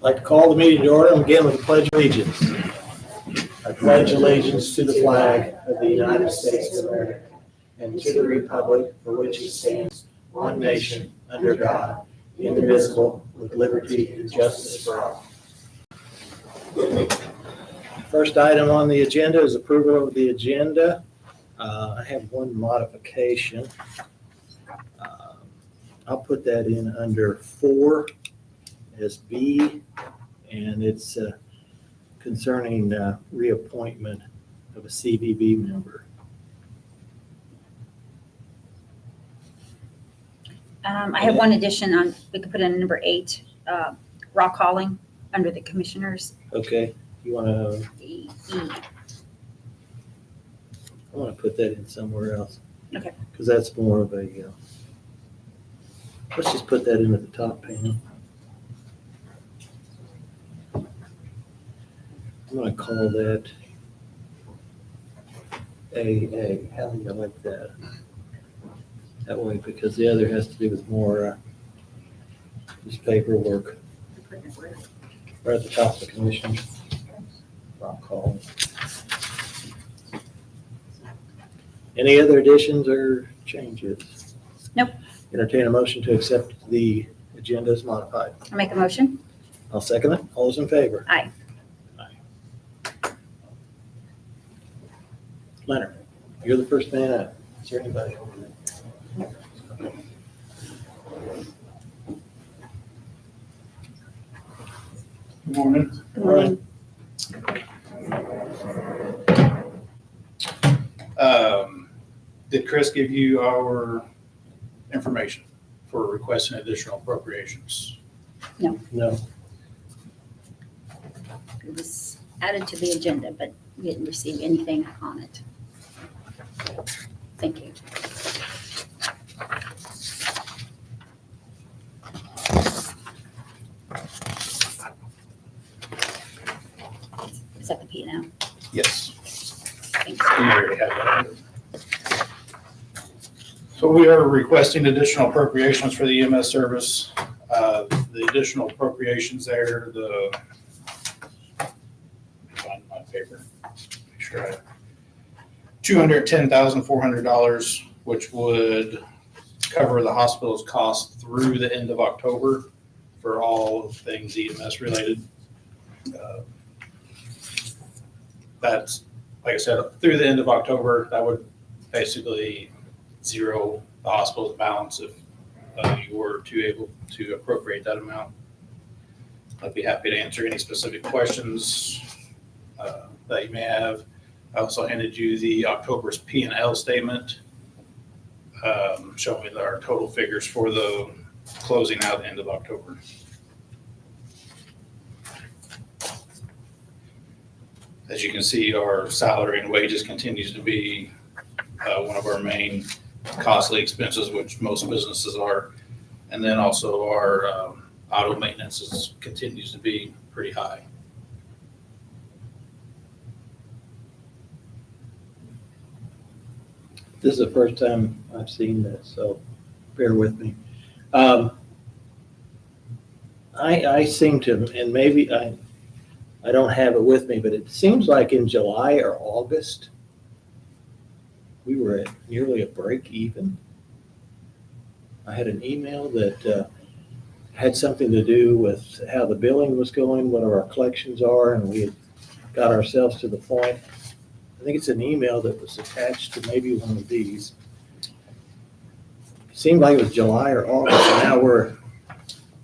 I'd like to call the meeting to order and begin with the Pledge of Allegiance. I pledge allegiance to the flag of the United States of America and to the republic for which it stands, one nation, under God, indivisible, with liberty and justice for all. First item on the agenda is approval of the agenda. I have one modification. I'll put that in under 4 as B, and it's concerning reappointment of a CVB member. I have one addition on, we could put in number 8, rock hauling under the commissioners. Okay, you want to, E. I want to put that in somewhere else. Okay. Because that's more of a, let's just put that in at the top panel. I'm going to call that AA. How do you like that? That way, because the other has to do with more just paperwork. Right at the top of the commission. Rock call. Any other additions or changes? Nope. Entertain a motion to accept the agenda as modified. I'll make a motion. I'll second it. All those in favor? Aye. Leonard, you're the first man up. Is there anybody over there? Good morning. Good morning. Did Chris give you our information for requesting additional appropriations? No. It was added to the agenda, but we didn't receive anything on it. Thank you. Is that the P now? Yes. Thanks. We already have that. So we are requesting additional appropriations for the EMS service. The additional appropriations there, find my paper, make sure I, $210,400, which would cover the hospital's cost through the end of October for all things EMS related. That's, like I said, through the end of October, that would basically zero the hospital's balance if you were to able to appropriate that amount. I'd be happy to answer any specific questions that you may have. I also handed you the October's P&L statement showing our total figures for the closing out end of October. As you can see, our salary and wages continues to be one of our main costly expenses, which most businesses are. And then also our auto maintenance continues to be pretty high. This is the first time I've seen this, so bear with me. I seem to, and maybe I don't have it with me, but it seems like in July or August, we were at nearly a break even. I had an email that had something to do with how the billing was going, what our collections are, and we had got ourselves to the point. I think it's an email that was attached to maybe one of these. It seemed like it was July or August, and now we're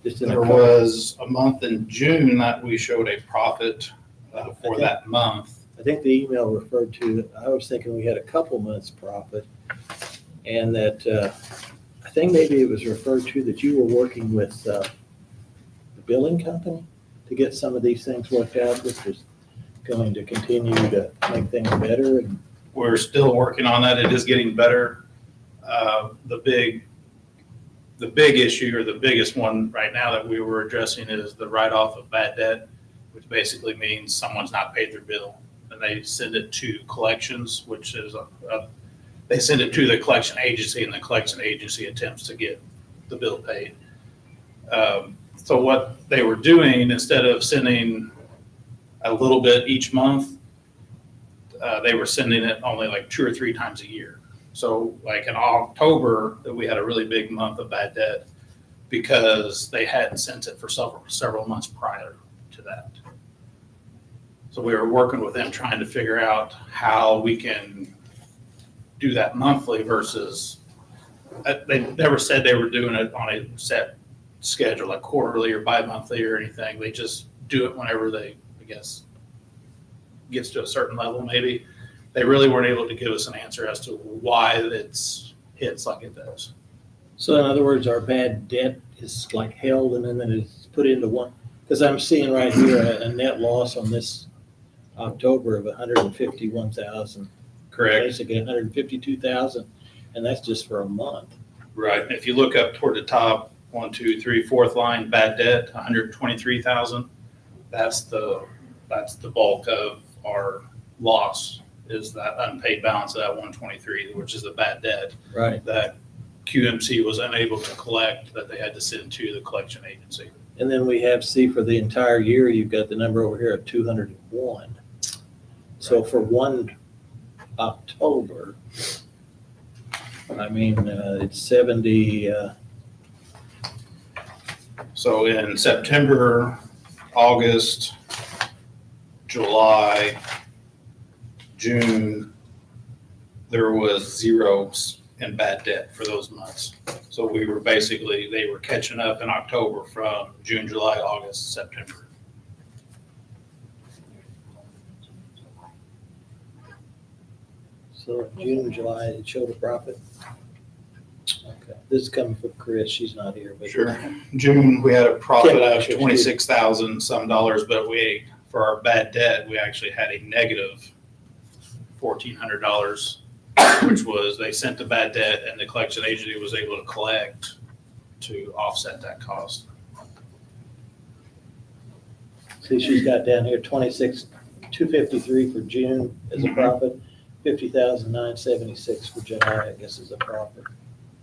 just in a There couple. was a month in June that we showed a profit for that month. I think the email referred to, I was thinking we had a couple months profit, and that I think maybe it was referred to that you were working with the billing company to get some of these things worked out, which was going to continue to make things better. And We're still working on that. It is getting better. The big issue, or the biggest one right now that we were addressing, is the write-off of bad debt, which basically means someone's not paid their bill. And they send it to collections, which is they send it to the collection agency, and the collection agency attempts to get the bill paid. So what they were doing, instead of sending a little bit each month, they were sending it only like 2 or 3 times a year. So like in October, we had a really big month of bad debt because they hadn't sent it for several months prior to that. So we were working with them trying to figure out how we can do that monthly versus, they never said they were doing it on a set schedule, like quarterly or bi-monthly or anything. They just do it whenever they, I guess, gets to a certain level maybe. They really weren't able to give us an answer as to why it's hits like it does. So in other words, our bad debt is like held and then it's put into one, because I'm seeing right here a net loss on this October of 151,000. Correct. Basically 152,000, and that's just for a month. Right. If you look up toward the top, 1, 2, 3, 4th line, bad debt, 123,000. That's the bulk of our loss, is that unpaid balance of that 123, which is the bad debt Right. that QMC was unable to collect, that they had to send to the collection agency. And then we have, see, for the entire year, you've got the number over here of 201. So for one October, I mean, it's 70, So in September, August, July, June, there was 0 in bad debt for those months. So we were basically, they were catching up in October from June, July, August, September. so June, July, it showed a profit. Okay, this is coming from Chris, she's not here, but. Sure. June, we had a profit Kim, of actually, 26,000 some dollars, but for our bad debt, we actually had a negative $1,400, which was, they sent the bad debt and the collection agency was able to collect to offset that cost. See, she's got down here 253 for June as a profit, 50,976 for July, I guess, is a profit.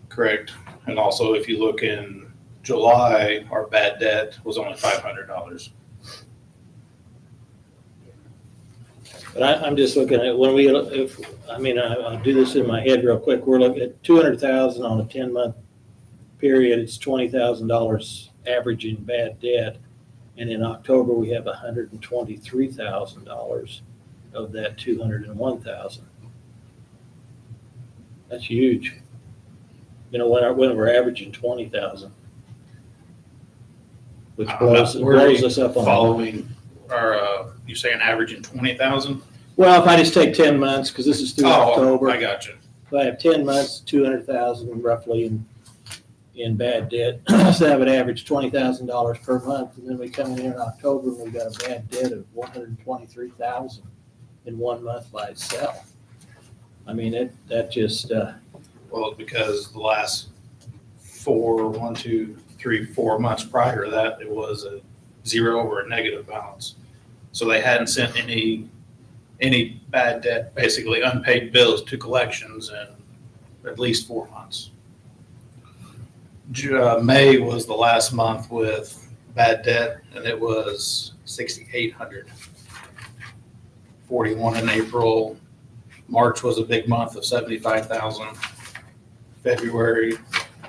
Correct. And also, if you look in July, our bad debt was only $500. But I'm just looking at when I'll do this in my head real quick. We're looking at 200,000 on a 10-month period. It's $20,000 average in bad debt. And in October, we have $123,000 of that 201,000. That's huge. When we're averaging 20,000, which blows us up on. Following, or you saying averaging 20,000? Well, if I just take 10 months, because this is through October. I got you. If I have 10 months, 200,000 roughly in bad debt, so that would average $20,000 per month. And then we come in here in October and we've got a bad debt of 123,000 in 1 month by itself. I mean, that just, Well, because the last 4 months prior to that, it was a 0 or a negative balance. So they hadn't sent any bad debt, basically unpaid bills to collections in at least 4 months. May was the last month with bad debt, and it was $6,800. 41 in April. March was a big month of 75,000. February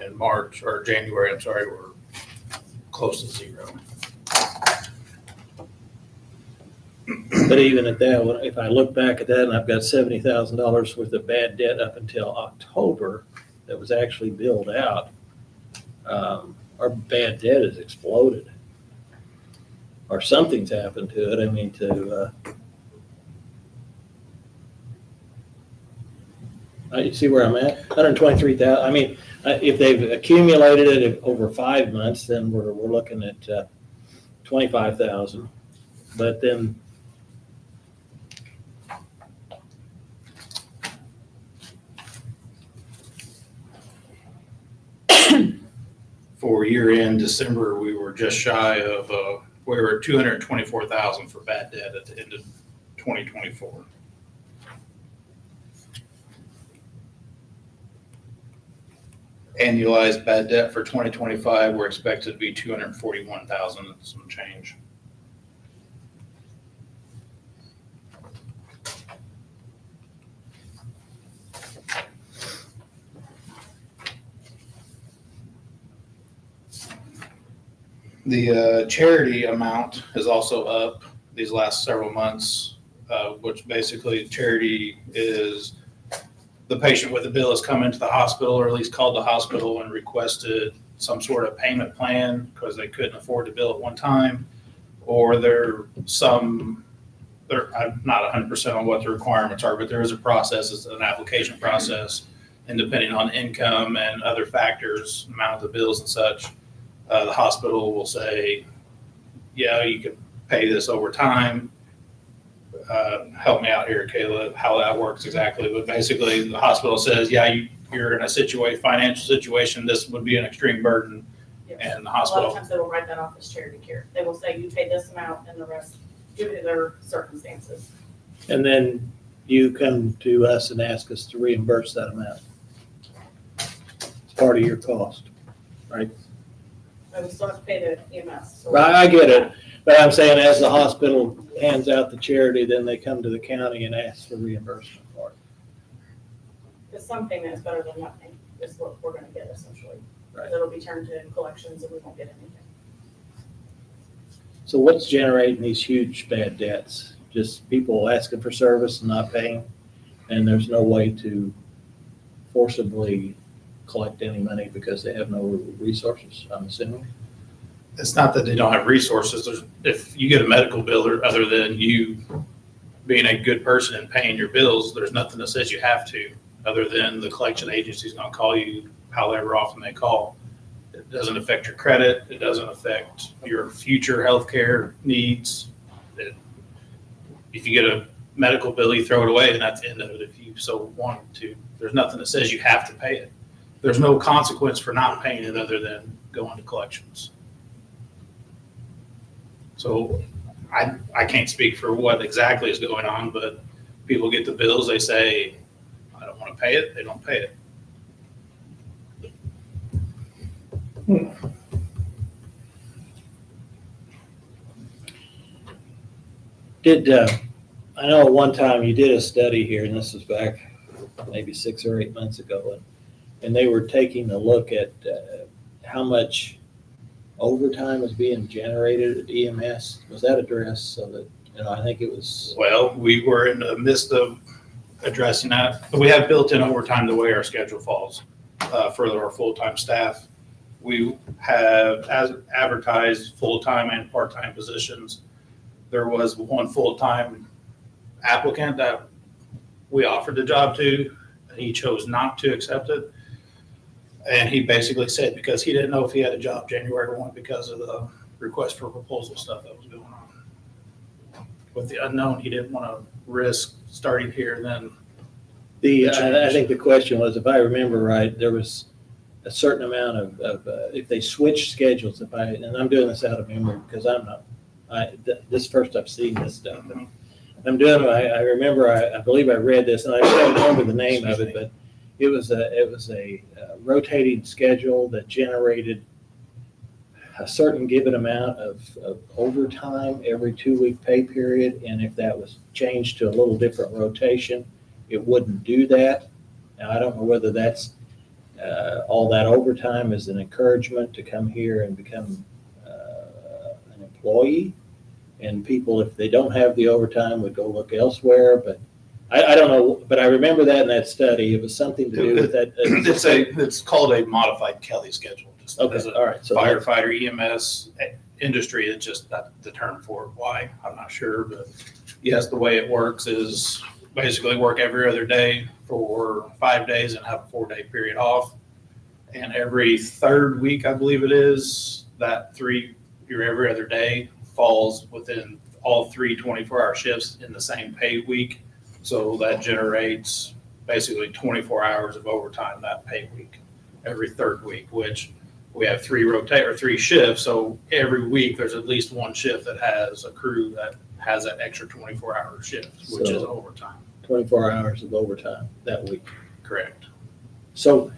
and January, were close to 0. but even at that, if I look back at that and I've got $70,000 worth of bad debt up until October that was actually billed out, our bad debt has exploded. Or something's happened to it. I mean, you see where I'm at? 123,000. I mean, if they've accumulated it over 5 months, then we're looking at 25,000. But then For year end December, we were just shy of, we were at 224,000 for bad debt at the end of 2024. Annualized bad debt for 2025, we're expected to be 241,000 and some change. The charity amount is also up these last several months, which basically charity is the patient with the bill has come into the hospital, or at least called the hospital and requested some sort of payment plan because they couldn't afford to bill at one time, or I'm not 100% on what the requirements are, but there is a process, it's an application process, and depending on income and other factors, amount of the bills and such, the hospital will say, yeah, you can pay this over time. Help me out here, Kayla, how that works exactly. But basically, the hospital says, yeah, you're in a financial situation, this would be an extreme burden. Yes. And the A lot hospital, of times they will write that off as charity care. They will say, you pay this amount and the rest due to their circumstances. And then you come to us and ask us to reimburse that amount. It's part of your cost, right? But we still have to pay the EMS. So Right, I get it, but I'm saying as the hospital hands out the charity, then they come to the county and ask for reimbursement for it. Because some payment is better than nothing, is what we're gonna get essentially. Right. It'll be turned to collections and we won't get anything. So what's generating these huge bad debts? Just people asking for service and not paying, and there's no way to forcibly collect any money because they have no resources, I'm assuming? it's not that they don't have resources. If you get a medical bill, or other than you being a good person and paying your bills, there's nothing that says you have to, other than the collection agency's gonna call you however often they call. It doesn't affect your credit. It doesn't affect your future healthcare needs. If you get a medical bill, you throw it away and that's the end of it if you so want to. There's nothing that says you have to pay it. There's no consequence for not paying it other than going to collections. So I can't speak for what exactly is going on, but people get the bills, they say, I don't want to pay it, they don't pay it. I know at one time you did a study here, and this was back maybe 6 or 8 months ago, and they were taking a look at how much overtime is being generated at EMS. Was that addressed? So that, I think it was. Well, we were in the midst of addressing that. But we have built in overtime the way our schedule falls for our full-time staff. We have advertised full-time and part-time positions. There was one full-time applicant that we offered the job to, and he chose not to accept it. And he basically said because he didn't know if he had a job January 1 because of the request for proposal stuff that was going on. With the unknown, he didn't want to risk starting here and then. I think the question was, if I remember right, there was a certain amount of if they switch schedules, and I'm doing this out of memory because this first I've seen this stuff. I'm doing it. I remember. I believe I read this, and I don't remember the name of it, but it was a rotating schedule that generated a certain given amount of overtime every 2-week pay period, and if that was changed to a little different rotation, it wouldn't do that. Now I don't know whether that's all that overtime is an encouragement to come here and become an employee. And people, if they don't have the overtime, would go look elsewhere. But I don't know. But I remember that in that study, it was something to do with that. It's called a modified Kelly schedule. Just Okay, as a all right. So firefighter, EMS industry, it's just not the term for it. Why? I'm not sure. But yes, the way it works is basically work every other day for 5 days and have a 4-day period off. And every third week, I believe it is, your every other day falls within all 3 24-hour shifts in the same pay week. So that generates basically 24 hours of overtime that pay week, every third week, which we have 3 shifts. So every week there's at least one shift that has a crew that has that extra 24-hour shift, which is overtime. 24 hours of overtime that week. Correct. So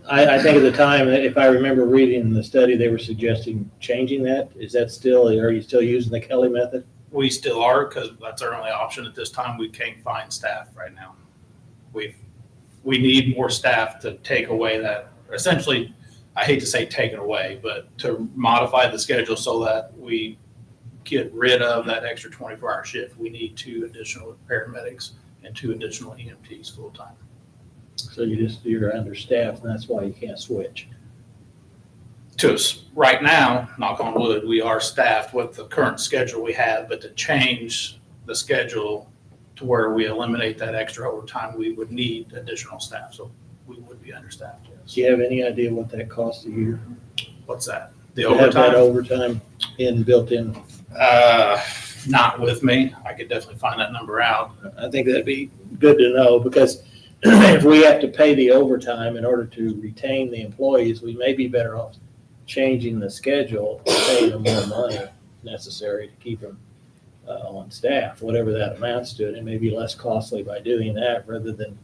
I think at the time, if I remember reading the study, they were suggesting changing that. Is that still, are you still using the Kelly method? We still are, because that's our only option at this time. We can't find staff right now. We need more staff to take away that, essentially, I hate to say take it away, but to modify the schedule so that we get rid of that extra 24-hour shift. We need 2 additional paramedics and 2 additional EMTs full-time. So you're understaffed and that's why you can't switch. To us, right now, knock on wood, we are staffed with the current schedule we have, but to change the schedule to where we eliminate that extra overtime, we would need additional staff, so we would be understaffed, yes. Do you have any idea what that costs a year? What's that? The To have that overtime? overtime built in? Not with me. I could definitely find that number out. I think that'd be good to know, because if we have to pay the overtime in order to retain the employees, we may be better off changing the schedule, paying them more money necessary to keep them on staff, whatever that amounts to. And it may be less costly by doing that rather than,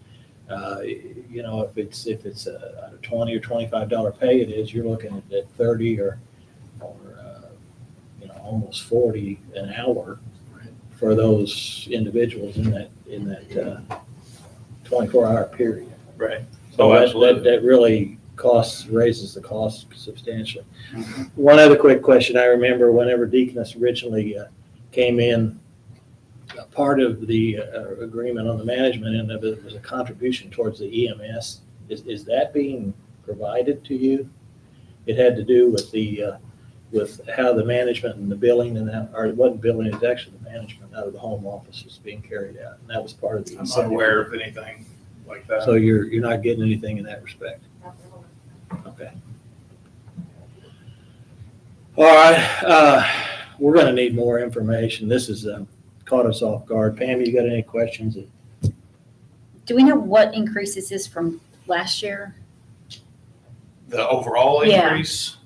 if it's a $20 or $25 pay it is, you're looking at 30 or almost 40 an hour for those individuals in that 24-hour period. Right. So Oh, that absolutely. really raises the cost substantially. Mhm. One other quick question. I remember whenever Deaconess originally came in, part of the agreement on the management end of it was a contribution towards the EMS. Is that being provided to you? It had to do with with how the management and the billing and that, or it wasn't billing, it was actually the management out of the home office was being carried out. And that was part of the I'm incentive. unaware of anything like that. So you're not getting anything in that respect? Okay. All right, we're gonna need more information. This has caught us off guard. Pam, you got any questions? Do we know what increase this is from last year? The overall Yeah. increase,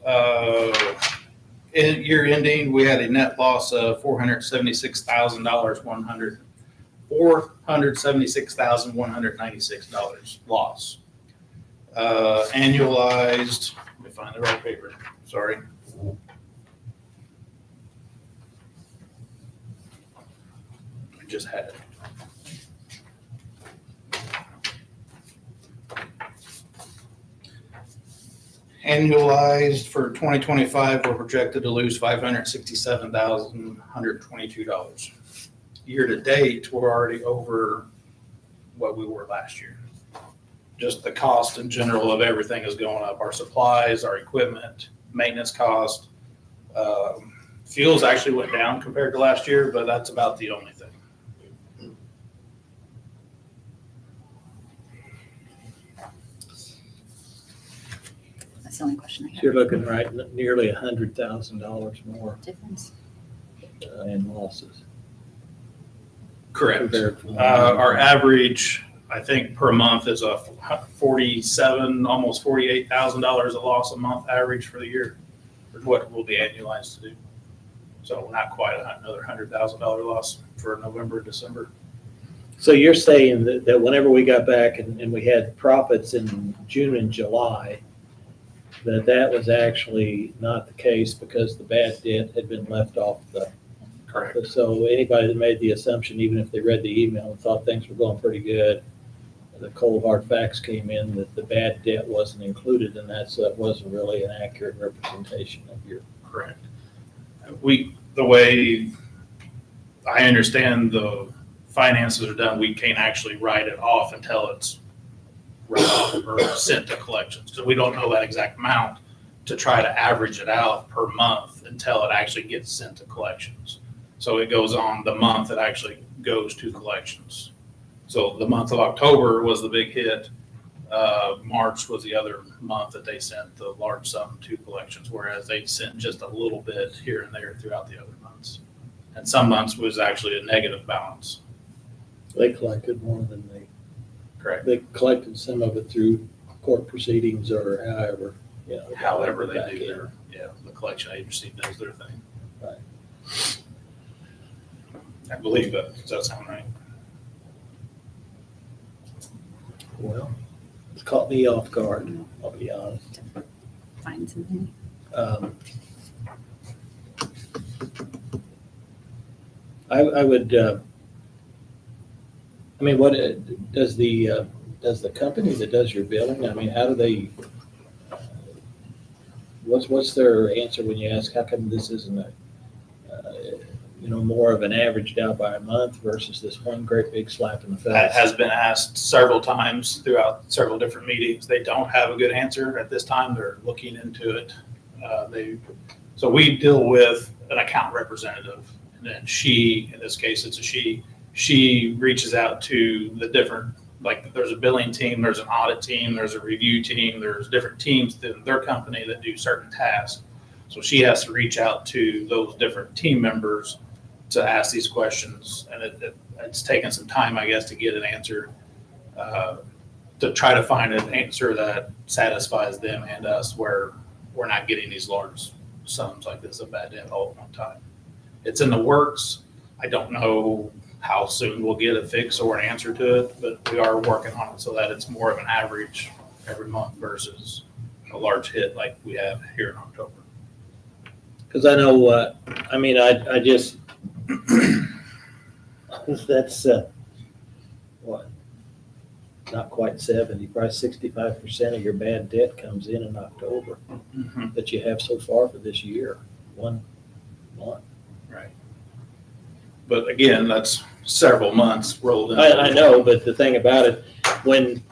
in year ending, we had a net loss of $476,196 loss. Annualized, let me find the right paper, sorry. I just had it. Annualized for 2025, we're projected to lose $567,122. Year to date, we're already over what we were last year. Just the cost in general of everything is going up. Our supplies, our equipment, maintenance cost. Fuels actually went down compared to last year, but that's about the only thing. That's the only question I So have. you're looking right nearly $100,000 more Difference. in losses. Correct. compared to- Our average, I think, per month is a almost $48,000 a loss a month average for the year, for what will be annualized to do. So not quite another $100,000 loss for November, December. So you're saying that whenever we got back and we had profits in June and July, that was actually not the case because the bad debt had been left off the. Correct. So anybody that made the assumption, even if they read the email and thought things were going pretty good, the cold hard facts came in that the bad debt wasn't included in that, so that wasn't really an accurate representation of your. Correct. The way I understand the finances are done, we can't actually write it off until it's written off or sent to collections. So we don't know that exact amount to try to average it out per month until it actually gets sent to collections. So it goes on the month it actually goes to collections. So the month of October was the big hit. March was the other month that they sent the large sum to collections, whereas they sent just a little bit here and there throughout the other months. And some months was actually a negative balance. They collected more than Correct. they collected some of it through court proceedings or however, However they back do in. their, the collection agency does their thing. Right. I believe that. Does that sound right? Well, It's caught me off guard, I'll be honest. Find something. I would, I mean, what, does the company that does your billing, I mean, how do they, what's their answer when you ask, how come this isn't a, more of an averaged out by a month versus this one great big slap in the face? That has been asked several times throughout several different meetings. They don't have a good answer at this time. They're looking into it. So we deal with an account representative, and then she, in this case, it's a she reaches out to the different, like there's a billing team, there's an audit team, there's a review team, there's different teams in their company that do certain tasks. So she has to reach out to those different team members to ask these questions, and it's taken some time, I guess, to get an answer, to try to find an answer that satisfies them and us, where we're not getting these large sums like this of bad debt all at one time. It's in the works. I don't know how soon we'll get a fix or an answer to it, but we are working on it so that it's more of an average every month versus a large hit like we have here in October. Because I know, I mean, I just, that's, what, not quite 70, probably 65% of your bad debt comes in October that you have so far for this year, 1 month. Right. But again, that's several months rolled in. I know, but the thing about it, when,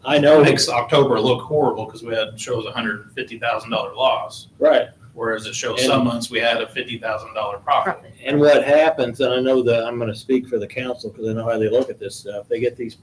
I know, It makes October look horrible because shows $150,000 loss, right, whereas it shows And- some months we had a $50,000 profit. Profit. and what happens, and I know that I'm gonna speak for the council because I know how they look at this stuff, they get these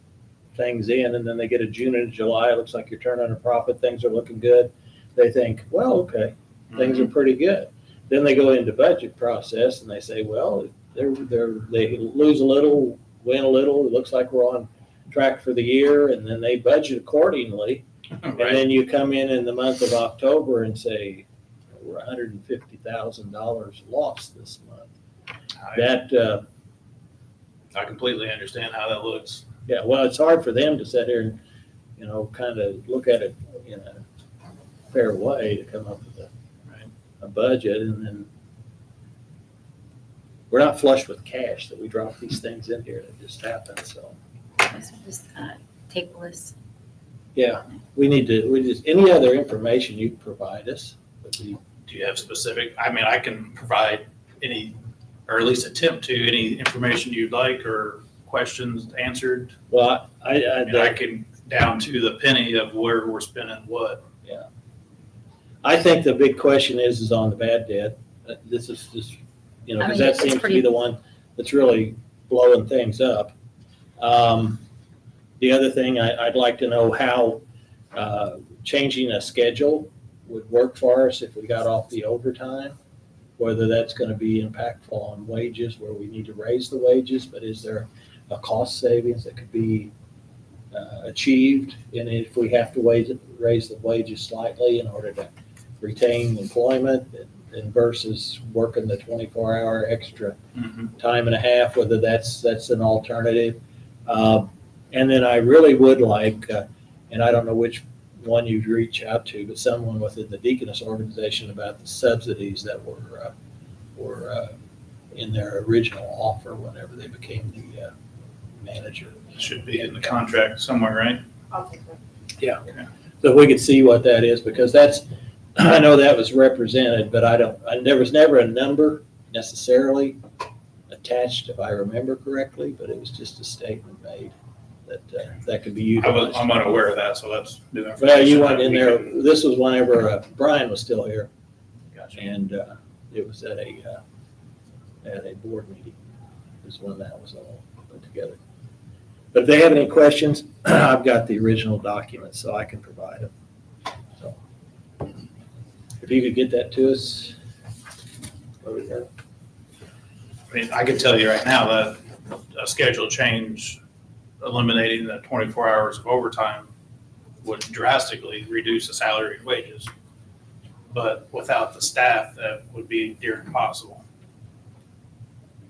things in and then they get a June and July, it looks like you're turning a profit, things are looking good. They think, well, okay, things are pretty good. Then they go into budget process and they say, well, they lose a little, win a little, it looks like we're on track for the year, and then they budget accordingly. And Right. then you come in the month of October and say, we're $150,000 lost this month. That, I completely understand how that looks. yeah, well, it's hard for them to sit here and, kind of look at it in a fair way to come up with a budget, and then we're not flush with cash that we drop these things in here, that just happens, so. Just table this. Yeah, we just, any other information you provide us would be, Do you have specific, I mean, I can provide any, or at least attempt to, any information you'd like or questions answered. well, I mean, I can, down to the penny of where we're spending what. I think the big question is on the bad debt. This is just, I because mean, that it's seems to be pretty- the one that's really blowing things up. The other thing, I'd like to know how changing a schedule would work for us if we got off the overtime, whether that's going to be impactful on wages, where we need to raise the wages, but is there a cost savings that could be achieved? And if we have to raise the wages slightly in order to retain employment and versus working the 24-hour extra time and a half, whether that's an alternative. And then I really would like, and I don't know which one you'd reach out to, but someone within the Deaconess organization about the subsidies that were in their original offer whenever they became the manager. Should be in the contract somewhere, right? I'll take that. Yeah. So if we could see what that is, because that's, I know that was represented, but there was never a number necessarily attached, if I remember correctly, but it was just a statement made that could be utilized. I'm unaware of that, so that's new information. Well, you went in We there, can- this was whenever Brian was still here, Gotcha. and it was at a board meeting, is when that was all put together. But if they have any questions, I've got the original documents, so I can provide them. So, if you could get that to us. What we got? I mean, I can tell you right now that a schedule change, eliminating the 24 hours of overtime would drastically reduce the salary and wages. But without the staff, that would be near impossible.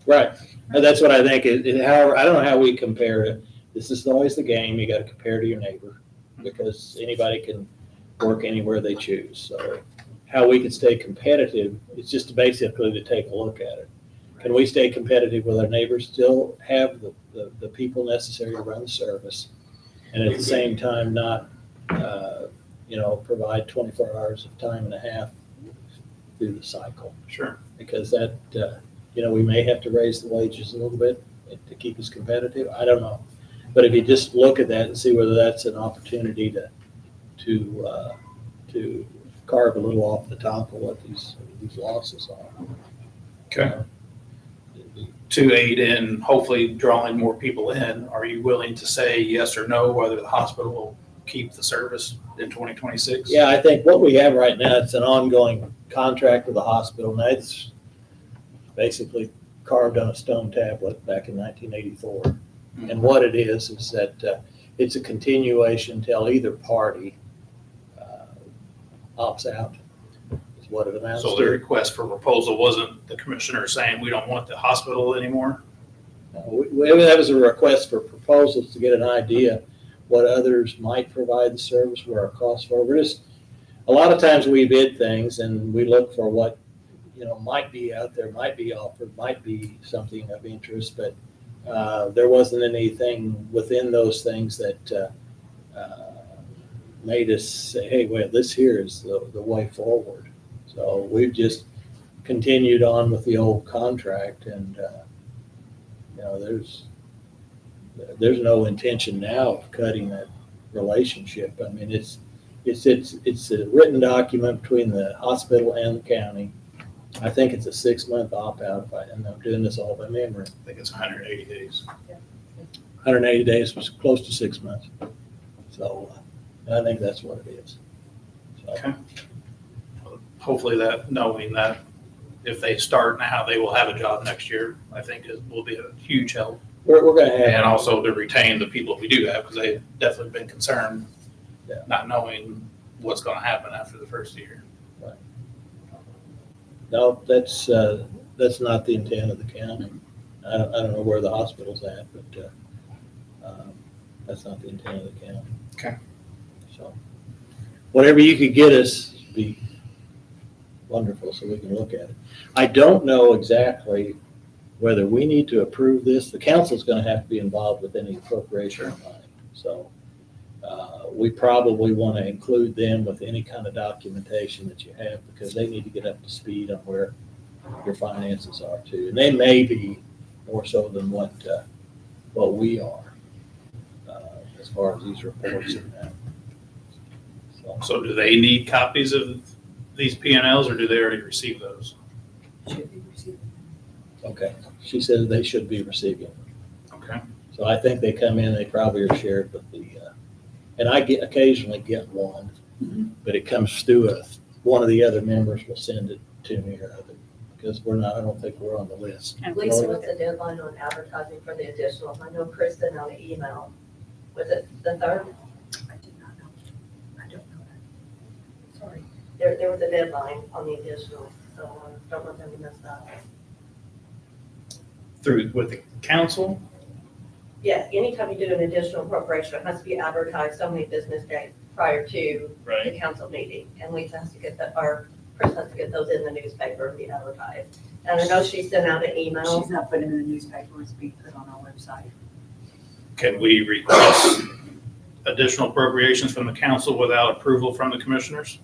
Right, and that's what I think, however, I don't know how we compare it. This is always the game, you gotta compare to your neighbor. because anybody can work anywhere they choose. So how we can stay competitive is just basically to take a look at it. Can we stay competitive with our neighbors, still have the people necessary to run the service, and at the same time not, provide 24 hours of time and a half through the cycle? Sure. Because that, we may have to raise the wages a little bit to keep us competitive. I don't know. But if you just look at that and see whether that's an opportunity to carve a little off the top of what these losses are. Okay. To aid in hopefully drawing more people in, are you willing to say yes or no whether the hospital will keep the service in 2026? Yeah, I think what we have right now, it's an ongoing contract with the hospital, and it's basically carved on a stone tablet back in 1984. And what it is that it's a continuation till either party opts out, is what it amounts So the to. request for proposal wasn't the commissioner saying we don't want the hospital anymore? That was a request for proposals to get an idea what others might provide the service, where our costs were. A lot of times we bid things and we look for what, might be out there, might be offered, might be something of interest, but there wasn't anything within those things that made us say, hey, well, this here is the way forward. So we've just continued on with the old contract, and there's no intention now of cutting that relationship. I mean, it's a written document between the hospital and the county. I think it's a 6-month opt-out, and I'm doing this all by memory. I think it's 180 days. 180 days was close to 6 months. So I think that's what it is. So, Okay. Hopefully knowing that if they start now, they will have a job next year, I think it will be a huge help. we're going to have. And also to retain the people we do have, because they've definitely been concerned, Yeah. not knowing what's going to happen after the first year. No, that's not the intent of the county. I don't know where the hospital's at, but that's not the intent of the county. Okay. So whatever you could get us would be wonderful so we can look at it. I don't know exactly whether we need to approve this. The council's going to have to be involved with any appropriation of money. So we probably want to include them with any kind of documentation that you have, because they need to get up to speed on where your finances are too. And they may be more so than what we are as far as these reports and that. So do they need copies of these P&Ls, or do they already receive those? Okay, she says they should be receiving. Okay. So I think they come in, they probably are shared with the, and I occasionally get one, but it comes through one of the other members will send it to me, or other, because I don't think we're on the list. And Lisa, what's the deadline on advertising for the additional? I know Chris sent out an email. Was it the 3rd? I do not know. I don't know that. Sorry. There was a deadline on the additional, so I don't want them to miss that. With the council? Yeah, anytime you do an additional appropriation, it has to be advertised so many business days prior to the council meeting. And Lisa has to get Chris has to get those in the newspaper and be advertised. And I know she sent out an email. She's not putting it in the newspaper, it's being put on our website. Can we request additional appropriations from the council without approval from the commissioners?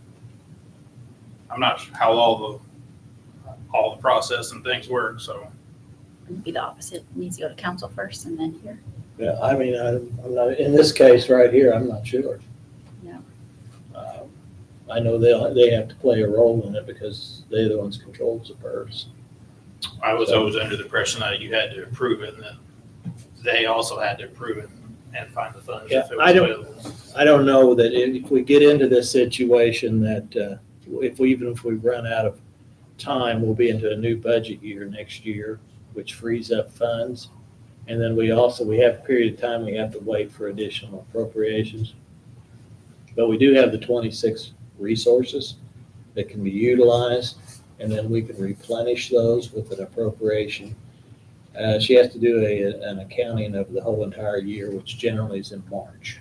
I'm not sure how all the process and things work, so. It'd be the opposite. It needs to go to council first and then here. Yeah, I mean, I'm not, in this case right here, I'm not sure. No. I know they have to play a role in it because they're the ones controls the purse. I was always under the impression that you had to approve it, and then they also had to approve it and find the funds if it was available. I don't know that if we get into this situation that even if we run out of time, we'll be into a new budget year next year, which frees up funds. And then we have a period of time we have to wait for additional appropriations. But we do have the 26 resources that can be utilized, and then we can replenish those with an appropriation. She has to do an accounting of the whole entire year, which generally is in March.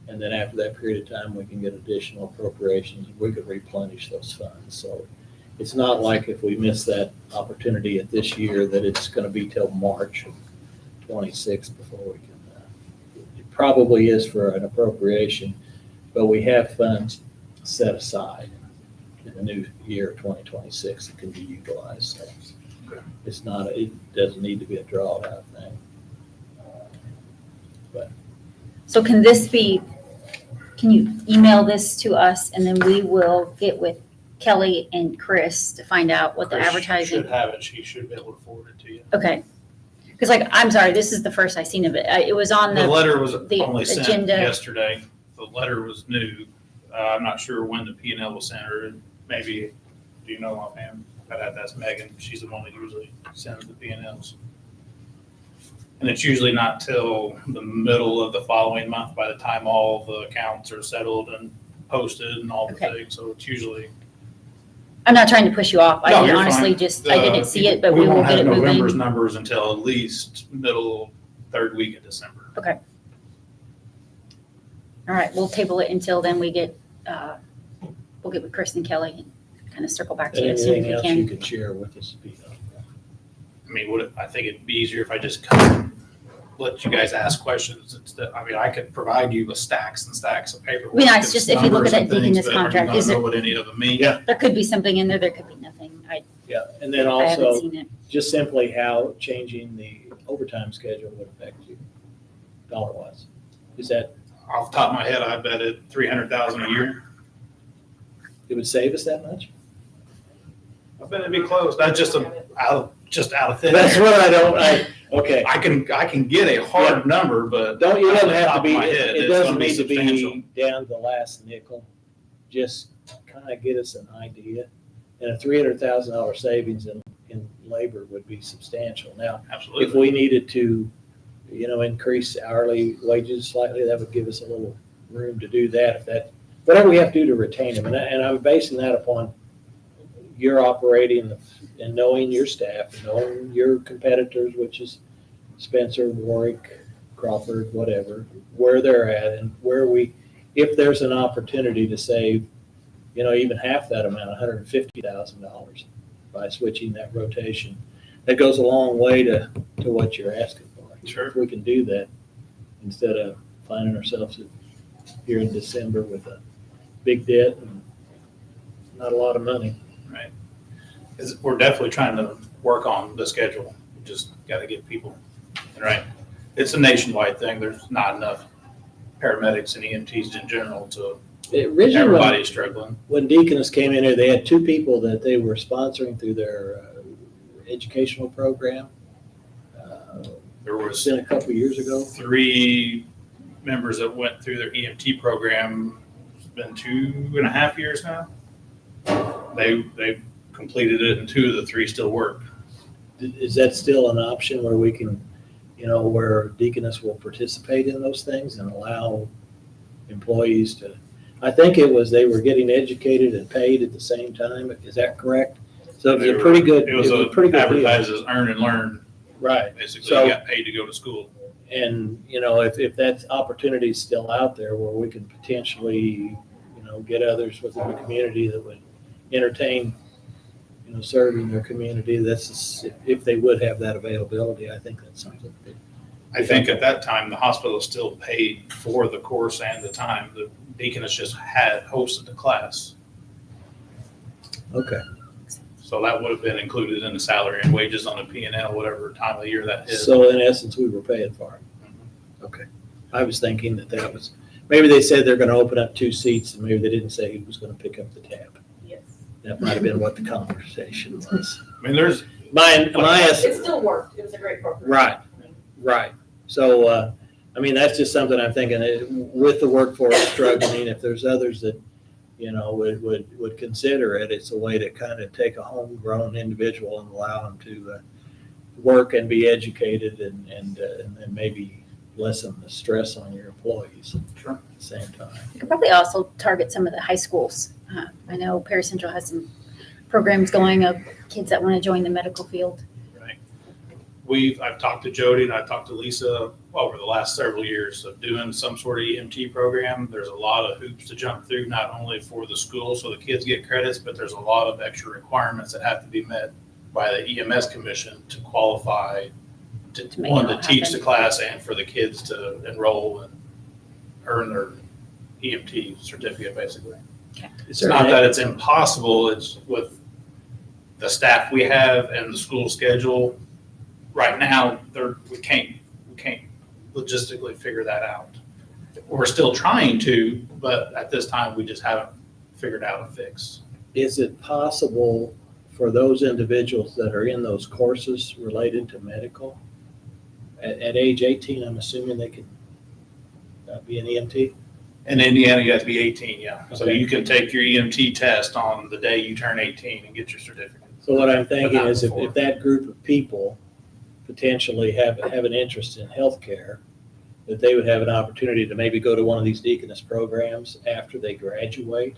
And then after that period of time, we can get additional appropriations, we could replenish those funds. So it's not like if we miss that opportunity at this year, that it's gonna be till March of 26 before we can, it probably is for an appropriation, but we have funds set aside in the new year, 2026, that can be utilized. So it's not, it doesn't need to be a drawdown thing. So can you email this to us and then we will get with Kelly and Chris to find out what the Chris advertising? Should have it, she should be able to forward it to you. Okay. Because I'm sorry, this is the first I've seen of it. It was on The the, letter was the only sent agenda. yesterday. The letter was new. I'm not sure when the P and L was sent, or maybe, do you know offhand? I'd have to ask Megan. She's the one that usually sends the P and Ls. And it's usually not till the middle of the following month by the time all the accounts are settled and posted and all the Okay. things. So it's usually. I'm not trying to push you off. I No, didn't you're honestly fine. just, I didn't see it, but we will won't get have it November's moving. numbers until at least middle, third week of December. All right, we'll table it until then we'll get with Chris and Kelly and kind of circle back to you as soon as Anything we else you can. can share with us? Pete? I mean, I think it'd be easier if I just come and let you guys ask questions instead. I mean, I could provide you with stacks and stacks of paperwork. Be nice and just if you look at numbers that and things, Deaconess but are you contract, gonna is know it- what any of them mean? Yeah. There could be something in there, there could be nothing. I Yeah, and then haven't also, seen it. just simply how changing the overtime schedule would affect you, dollar-wise. Is that, Off the top of my head, I bet it 300,000 a year. it would save us that much? I bet it'd be close. That's just out of thin That's air. what okay. I can get a hard number, but. You off don't the have top to of be, my head, it it's doesn't gonna need to substantial. be down to the last nickel. Just kind of get us an idea. And a $300,000 savings in labor would be substantial. Now, if Absolutely. we needed to, increase hourly wages slightly, that would give us a little room to do that. Whatever we have to do to retain them. And I'm basing that upon your operating and knowing your staff, and knowing your competitors, which is Spencer, Warwick, Crawford, whatever, where they're at and if there's an opportunity to save, even half that amount, $150,000 by switching that rotation, that goes a long way to what you're asking for. Sure. If we can do that, instead of finding ourselves here in December with a big debt and not a lot of money. Right. 'Cause we're definitely trying to work on the schedule. We just got to get people, right? It's a nationwide thing. There's not enough paramedics and EMTs in general to, Originally, everybody's struggling. when Deaconess came in here, they had two people that they were sponsoring through their educational program. There It's was been a couple of years ago. 3 members that went through their EMT program. It's been 2.5 years now. They completed it, and 2 of the 3 still work. Is that still an option where we can, where Deaconess will participate in those things and allow employees to? I think it was they were getting educated and paid at the same time. Is that correct? So it was a pretty good. It was a pretty good deal. advertised as earn and learn. Right. Basically, So- you got paid to go to school. And, if that opportunity is still out there where we can potentially, get others within the community that would entertain, serving their community, if they would have that availability, I think that's something. I think at that time, the hospital still paid for the course and the time. The Deaconess just had hosted the class. Okay. So that would have been included in the salary and wages on the P&L, whatever time of the year that is. So in essence, we were paying for it. Okay. I was thinking that was, maybe they said they're going to open up 2 seats and maybe they didn't say who was going to pick up the tab. Yes. That might have been what the conversation was. I mean, there's, My It estimate. still worked. It was a great program. Right. So, that's just something I'm thinking, with the workforce struggling, if there's others that, would consider it, it's a way to kind of take a homegrown individual and allow them to work and be educated and then maybe lessen the stress on your employees Sure. at the same time. We could probably also target some of the high schools. I know Perry Central has some programs going of kids that want to join the medical field. right. I've talked to Jody and I've talked to Lisa over the last several years of doing some sort of EMT program. There's a lot of hoops to jump through, not only for the school so the kids get credits, but there's a lot of extra requirements that have to be met by the EMS commission to qualify To to make one, it to all teach happen. the class and for the kids to enroll and earn their EMT certificate, basically. Is It's there not an- that it's impossible, it's with the staff we have and the school schedule. Right now, we can't logistically figure that out. We're still trying to, but at this time, we just haven't figured out a fix. Is it possible for those individuals that are in those courses related to medical? At age 18, I'm assuming they could be an EMT? In Indiana, you have to be 18, yeah. So Okay. you can take your EMT test on the day you turn 18 and get your certificate. So what I'm thinking not is if before. that group of people potentially have an interest in healthcare, that they would have an opportunity to maybe go to one of these Deaconess programs after they graduate,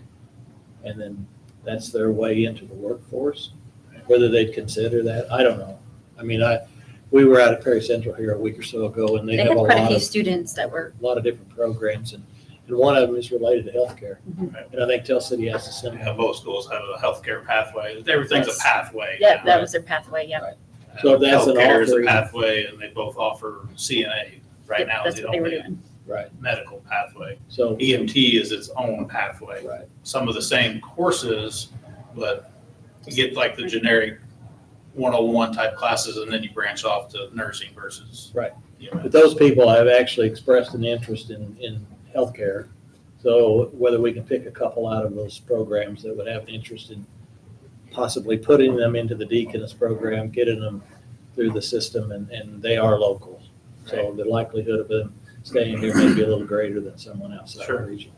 and then that's their way into the workforce. Whether they'd consider that, I don't know. I mean, we were out at Perry Central here a week or so ago, and they They have had a quite a lot few of students that were, different programs, and one of them is related to healthcare. Mhm. And I think Tell City has a similar. Yeah, both schools have a healthcare pathway. Everything's a Yes. pathway. yeah, now. that was their pathway, yeah. So if that's an Healthcare is a offering- pathway, and they both offer CNA. Right Yep, now, is that's the what they were only doing. Right, medical pathway. so, EMT is its own pathway. right. Some of the same courses, but you get like the generic 101 type classes, and then you branch off to nursing versus. Right. EMS. But those people have actually expressed an interest in healthcare. So whether we can pick a couple out of those programs that would have an interest in possibly putting them into the Deaconess program, getting them through the system, and they are local. So the likelihood of them staying here may be a little greater than someone else in Sure. our region.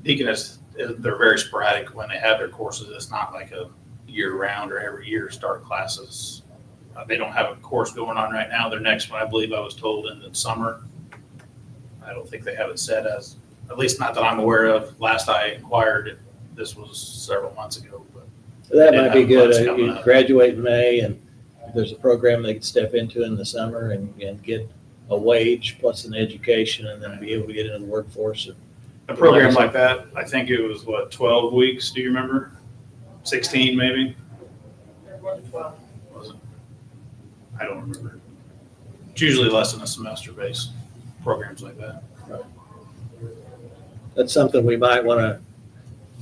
Deaconess, they're very sporadic when they have their courses. It's not like a year-round or every year start classes. They don't have a course going on right now. Their next one, I believe I was told, in the summer. I don't think they have it set as, at least not that I'm aware of. Last I inquired, this was several months ago, but So that Yeah, might be good. that's coming You up. graduate in May, and if there's a program they could step into in the summer and get a wage plus an education, and then be able to get into the workforce. a program like that, I think it was, 12 weeks, do you remember? 16 maybe? They're more than 12. Was it? I don't remember. It's usually less than a semester-based programs like that. That's something we might want to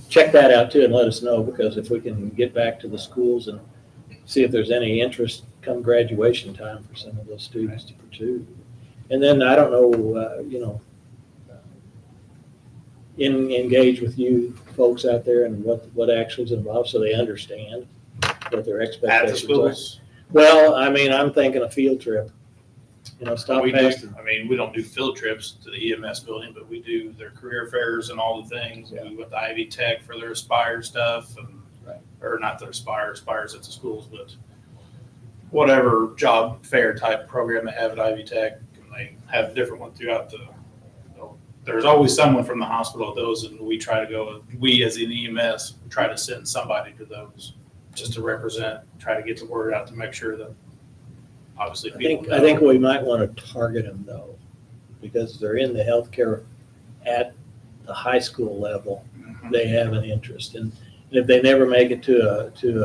check that out too and let us know, because if we can get back to the schools and see if there's any interest come graduation time for some of those students to pursue. And then, I don't know, engage with you folks out there and what actually is involved, so they understand what their At the expectations are. schools, Well, I mean, I'm thinking a field trip, stop we do, past. we don't do field trips to the EMS building, but we do their career fairs and all the things. Yeah. We went to Ivy Tech for their Aspire stuff and, Right. or not their Aspire's at the schools, but whatever job fair type program they have at Ivy Tech, and they have a different one throughout there's always someone from the hospital at those, and we try to go, we as an EMS, try to send somebody to those just to represent, try to get the word out to make sure that obviously people I think we might want to target them though, because they're in the healthcare at the high school level. Mhm. They have an interest, and if they never make it to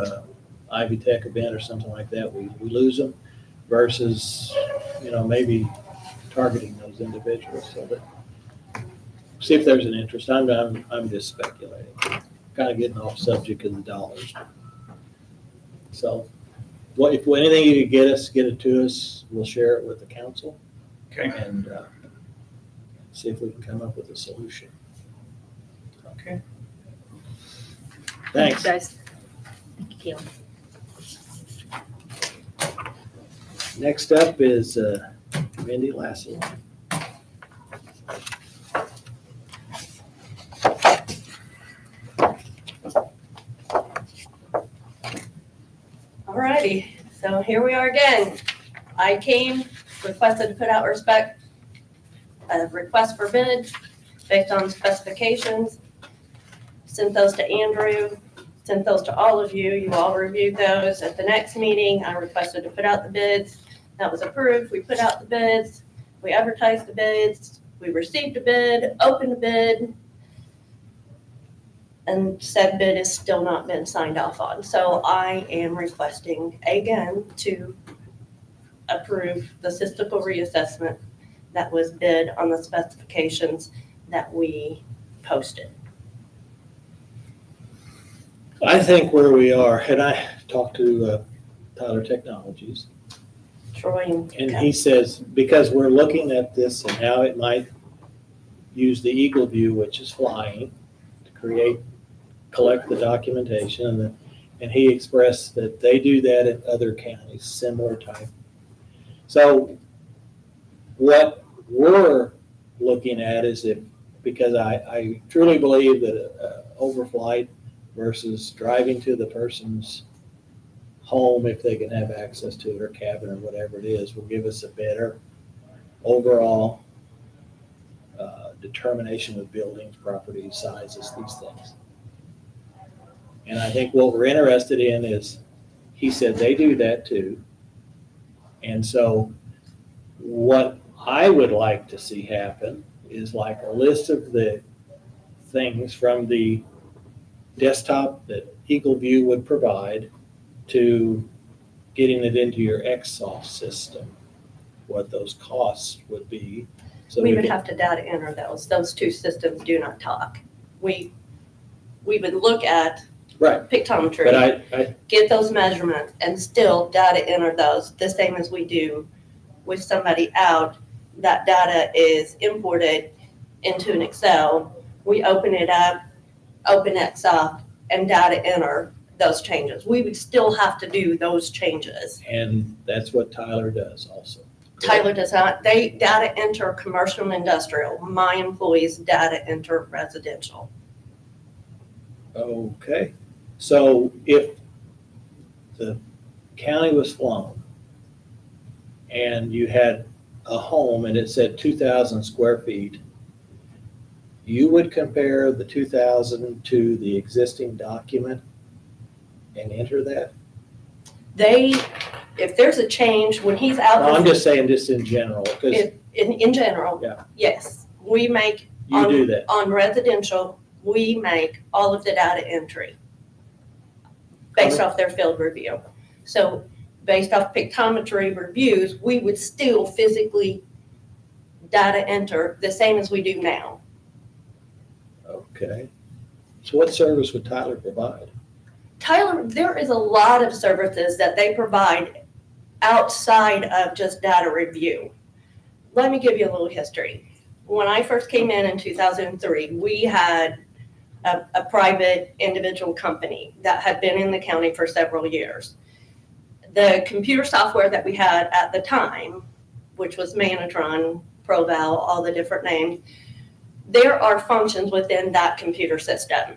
a Ivy Tech event or something like that, we lose them versus, maybe targeting those individuals so that, see if there's an interest. I'm just speculating, kind of getting off subject of the dollars. So if anything you could get it to us, we'll share it with the council Okay, and see if we can come up with a solution. okay. Thanks. Guys. Thank you, Kayla. Next up is Randy Lassie. Alrighty, so here we are again. I came, requested to put out a request for bid based on specifications. Sent those to Andrew, sent those to all of you. You all reviewed those. At the next meeting, I requested to put out the bids. That was approved. We put out the bids. We advertised the bids. We received a bid, opened a bid. And said bid has still not been signed off on. So I am requesting again to approve the statistical reassessment that was bid on the specifications that we posted. I think where we are, and I talked to Tyler Technologies, Troy and he says, because we're looking at this and how it might use the Eagle View, which is flying, to collect the documentation, and he expressed that they do that in other counties, similar type. So what we're looking at is because I truly believe that overflight versus driving to the person's home, if they can have access to it, or cabin, or whatever it is, will give us a better overall determination of buildings, property sizes, these things. And I think what we're interested in is, he said they do that too. And so what I would like to see happen is like a list of the things from the desktop that Eagle View would provide to getting it into your Exsoft system, what those costs would be. So We would can- have to data enter those. Those two systems do not talk. We would look at Right, but pictometry, I get those measurements, and still data enter those, the same as we do with somebody out. That data is imported into an Excel. We open it up, open Exsoft, and data enter those changes. We would still have to do those changes. and that's what Tyler does also. Tyler does not. They data enter commercial and industrial. My employees data enter residential. Okay, so if the county was flown and you had a home and it said 2,000 square feet, you would compare the 2,000 to the existing document and enter that? If there's a change, when he's out. No, I'm just saying this in general, because In general. Yeah. Yes, we make. you do that. On residential, we make all of the data entry based off their field review. So based off pictometry reviews, we would still physically data enter the same as we do now. Okay, so what service would Tyler provide? Tyler, there is a lot of services that they provide outside of just data review. Let me give you a little history. When I first came in 2003, we had a private individual company that had been in the county for several years. The computer software that we had at the time, which was Manatron, ProVal, all the different names, there are functions within that computer system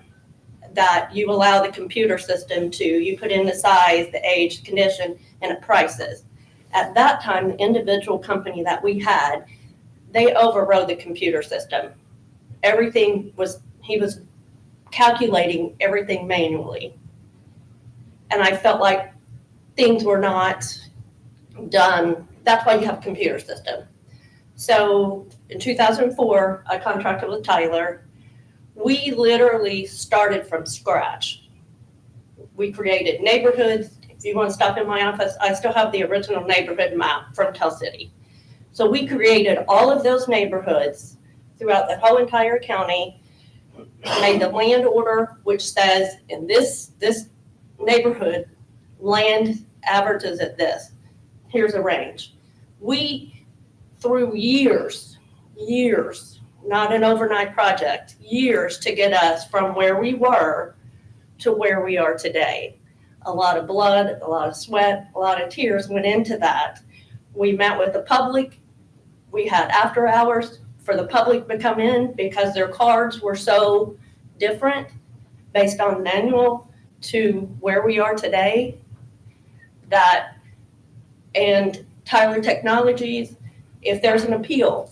that you allow the computer system to, you put in the size, the age, the condition, and it prices. At that time, the individual company that we had, they overrode the computer system. He was calculating everything manually. And I felt like things were not done. That's why you have a computer system. So in 2004, I contracted with Tyler. We literally started from scratch. We created neighborhoods. If you want to stop in my office, I still have the original neighborhood map from Tell City. So we created all of those neighborhoods throughout the whole entire county, made the land order, which says in this neighborhood, land averages at this. Here's a range. We, through years, not an overnight project, years to get us from where we were to where we are today. A lot of blood, a lot of sweat, a lot of tears went into that. We met with the public. We had after hours for the public to come in because their cards were so different based on manual to where we are today. And Tyler Technologies, if there's an appeal,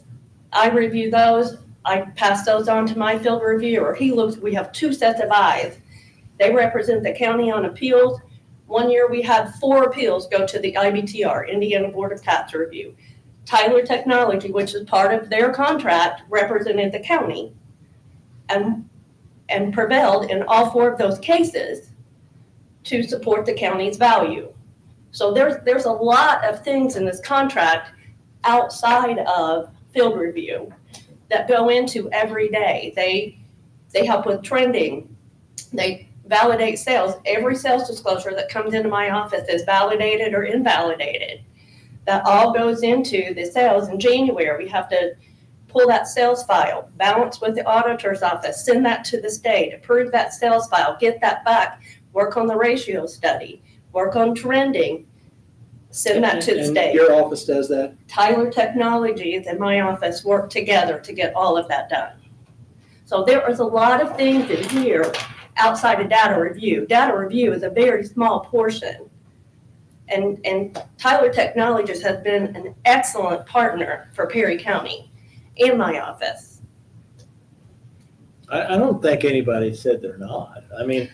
I review those. I pass those on to my field reviewer. We have two sets of eyes. They represent the county on appeals. One year we had 4 appeals go to the IBTR, Indiana Board of Tax Review. Tyler Technology, which is part of their contract, represented the county and prevailed in all 4 of those cases to support the county's value. So there's a lot of things in this contract outside of field review that go into every day. They help with trending. They validate sales. Every sales disclosure that comes into my office is validated or invalidated. That all goes into the sales. In January, we have to pull that sales file, balance with the auditor's office, send that to the state, approve that sales file, get that back, work on the ratio study, work on trending, send that to the And state. your office does that? Tyler Technologies and my office work together to get all of that done. So there is a lot of things in here outside of data review. Data review is a very small portion. And Tyler Technologies has been an excellent partner for Perry County and my office. I don't think anybody said they're not. I mean,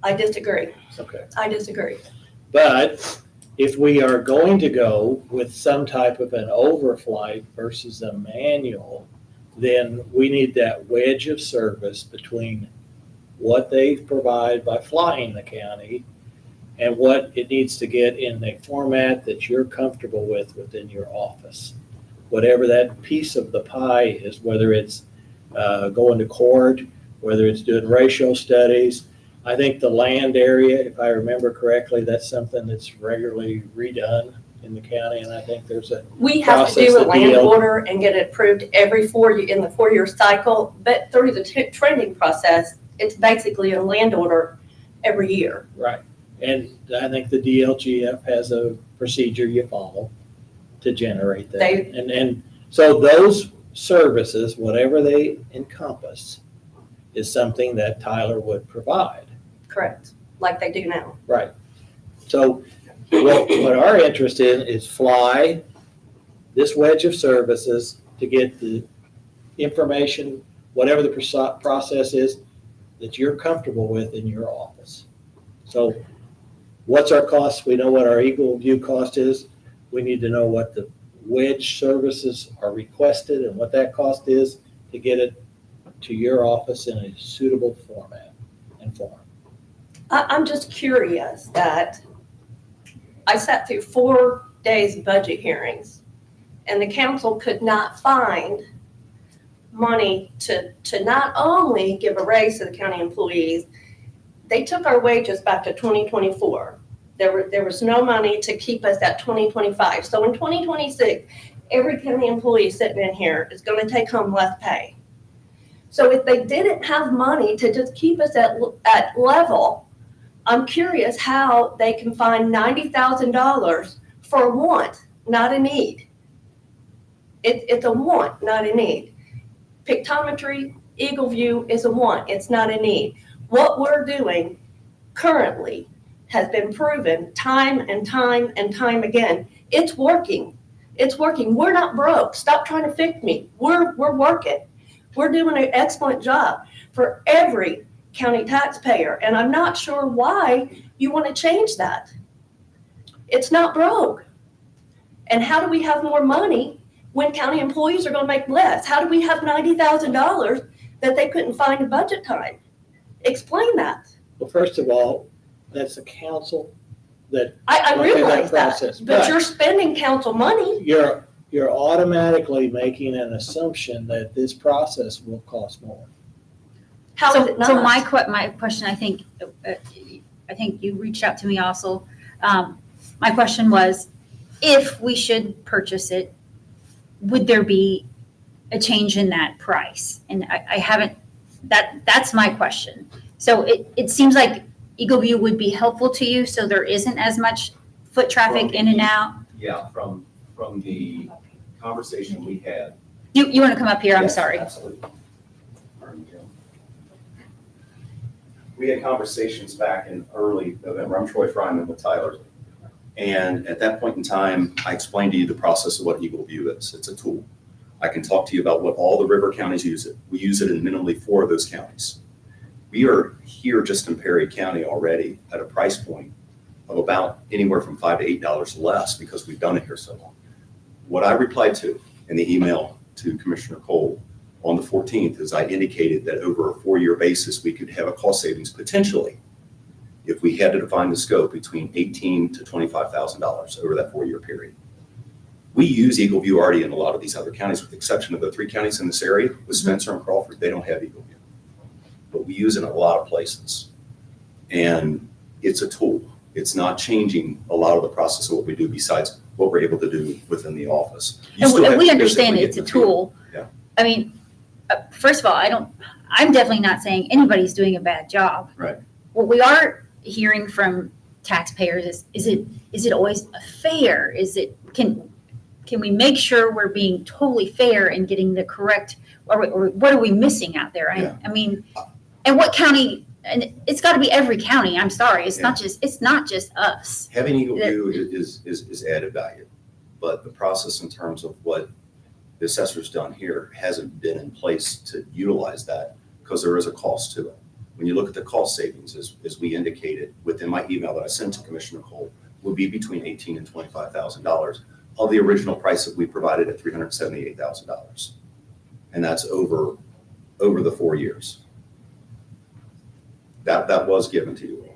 I disagree. okay. I disagree. But if we are going to go with some type of an overflight versus a manual, then we need that wedge of service between what they provide by flying the county and what it needs to get in the format that you're comfortable with within your office. Whatever that piece of the pie is, whether it's going to court, whether it's doing ratio studies. I think the land area, if I remember correctly, that's something that's regularly redone in the county, and I think there's a We have to process do a that land DL order and get it approved every 4 year, in the 4-year cycle, but through the trending process, it's basically a land order every year. Right, and I think the DLGF has a procedure you follow to generate that. And so those services, whatever they encompass, is something that Tyler would provide. Correct, like they do now. Right. So what our interest in is fly this wedge of services to get the information, whatever the process is that you're comfortable with in your office. So what's our cost? We know what our Eagle View cost is. We need to know what the wedge services are requested and what that cost is to get it to your office in a suitable format and form. I'm just curious that I sat through 4 days of budget hearings and the council could not find money to not only give a raise to the county employees, they took our wages back to 2024. There was no money to keep us at 2025. So in 2026, every county employee sitting in here is going to take home less pay. So if they didn't have money to just keep us at level, I'm curious how they can find $90,000 for a want, not a need. It's a want, not a need. Pictometry, Eagle View is a want, it's not a need. What we're doing currently has been proven time and time and time again. It's working. It's working. We're not broke. Stop trying to fix me. We're working. We're doing an excellent job for every county taxpayer. And I'm not sure why you want to change that. It's not broke. And how do we have more money when county employees are going to make less? How do we have $90,000 that they couldn't find in budget time? Explain that. Well, first of all, that's the council that I Okay, that realize that, process, but but- you're spending council money. you're automatically making an assumption that this process will cost more. How is it not? So my question, I think you reached out to me also. My question was, if we should purchase it, would there be a change in that price? And I haven't, that's my question. So it seems like Eagle View would be helpful to you, so there isn't as much foot traffic in and out. Yeah, from the conversation we had. You want to come up here? I'm Yes, sorry. Absolutely. We had conversations back in early November. I'm Troy Fryman with Tyler. And at that point in time, I explained to you the process of what Eagle View is. It's a tool. I can talk to you about what all the river counties use it. We use it in minimally 4 of those counties. We are here just in Perry County already at a price point of about anywhere from $5 to $8 less because we've done it here so long. What I replied to in the email to Commissioner Cole on the 14th is I indicated that over a 4-year basis, we could have a cost savings potentially if we had to define the scope between $18,000 to $25,000 over that 4-year period. We use EagleView already in a lot of these other counties, with the exception of the 3 counties in this area, with Spencer and Crawford, they don't have EagleView. But we use it in a lot of places. And it's a tool. It's not changing a lot of the process of what we do besides what we're able to do within the office. You And still have we to understand physically it's get a in the field. tool. Yeah. I mean, first of all, I'm definitely not saying anybody's doing a bad job. Right. What we are hearing from taxpayers is it always fair? Can we make sure we're being totally fair and getting the correct, or what are we missing out there? Yeah. I mean, and what county, and it's got to be every county, I'm sorry, it's not just us. Having EagleView is added value, but the process in terms of what the assessor's done here hasn't been in place to utilize that because there is a cost to it. When you look at the cost savings, as we indicated within my email that I sent to Commissioner Cole, would be between $18,000 and $25,000 of the original price that we provided at $378,000. And that's over the 4 years. That was given to you.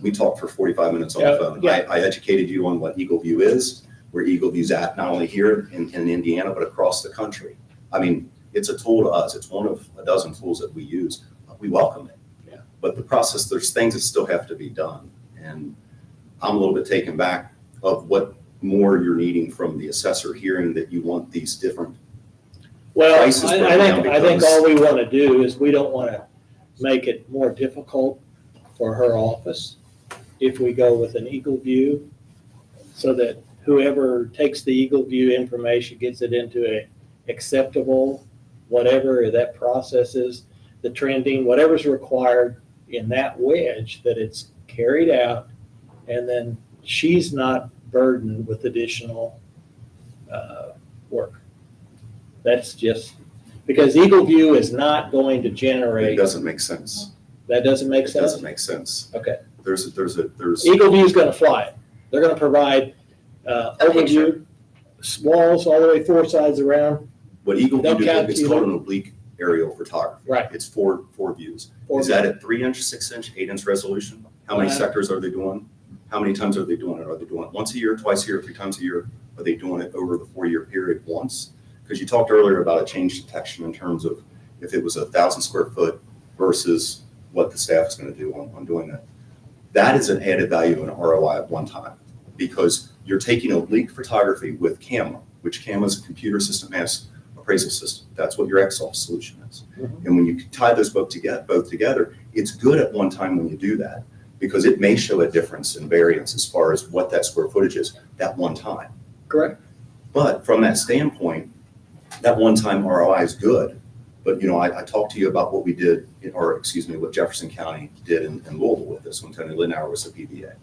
We talked for 45 minutes on the phone. Yeah. I educated you on what EagleView is, where EagleView's at, not only here in Indiana, but across the country. I mean, it's a tool to us. It's one of a dozen tools that we use. We welcome it. Yeah. But the process, there's things that still have to be done. And I'm a little bit taken back of what more you're needing from the assessor, hearing that you want these different. Well, Prices broken down I think because- all we want to do is we don't want to make it more difficult for her office if we go with an EagleView, so that whoever takes the EagleView information gets it into a acceptable, whatever that process is, the trending, whatever's required in that wedge, that it's carried out, and then she's not burdened with additional work. That's just, because EagleView is not going to It generate, doesn't make sense. that doesn't make It sense? doesn't make sense. Okay. There's EagleView's gonna fly it. They're gonna provide overview, walls all the way 4 sides around. what They'll EagleView did, it's calculate- called an oblique aerial photography. Right. It's four views. Four Is that at 3-inch, 6-inch, 8-inch resolution? How many Uh, sectors are they doing? How many times are they doing it? Are they doing it once a year, twice a year, 3 times a year? Are they doing it over the 4-year period once? Because you talked earlier about a change detection in terms of if it was 1,000 square foot versus what the staff is going to do on doing that. That is an added value and ROI at one time, because you're taking oblique photography with CAMA, which CAMA is a computer system mass appraisal system. That's what your XSOL solution is. Mhm. And when you tie those both together, it's good at one time when you do that, because it may show a difference in variance as far as what that square footage is that one time. Correct. But from that standpoint, that one-time ROI is good. But, I talked to you about what we did, what Jefferson County did in Louisville with this when Tony Linauer was a PBA.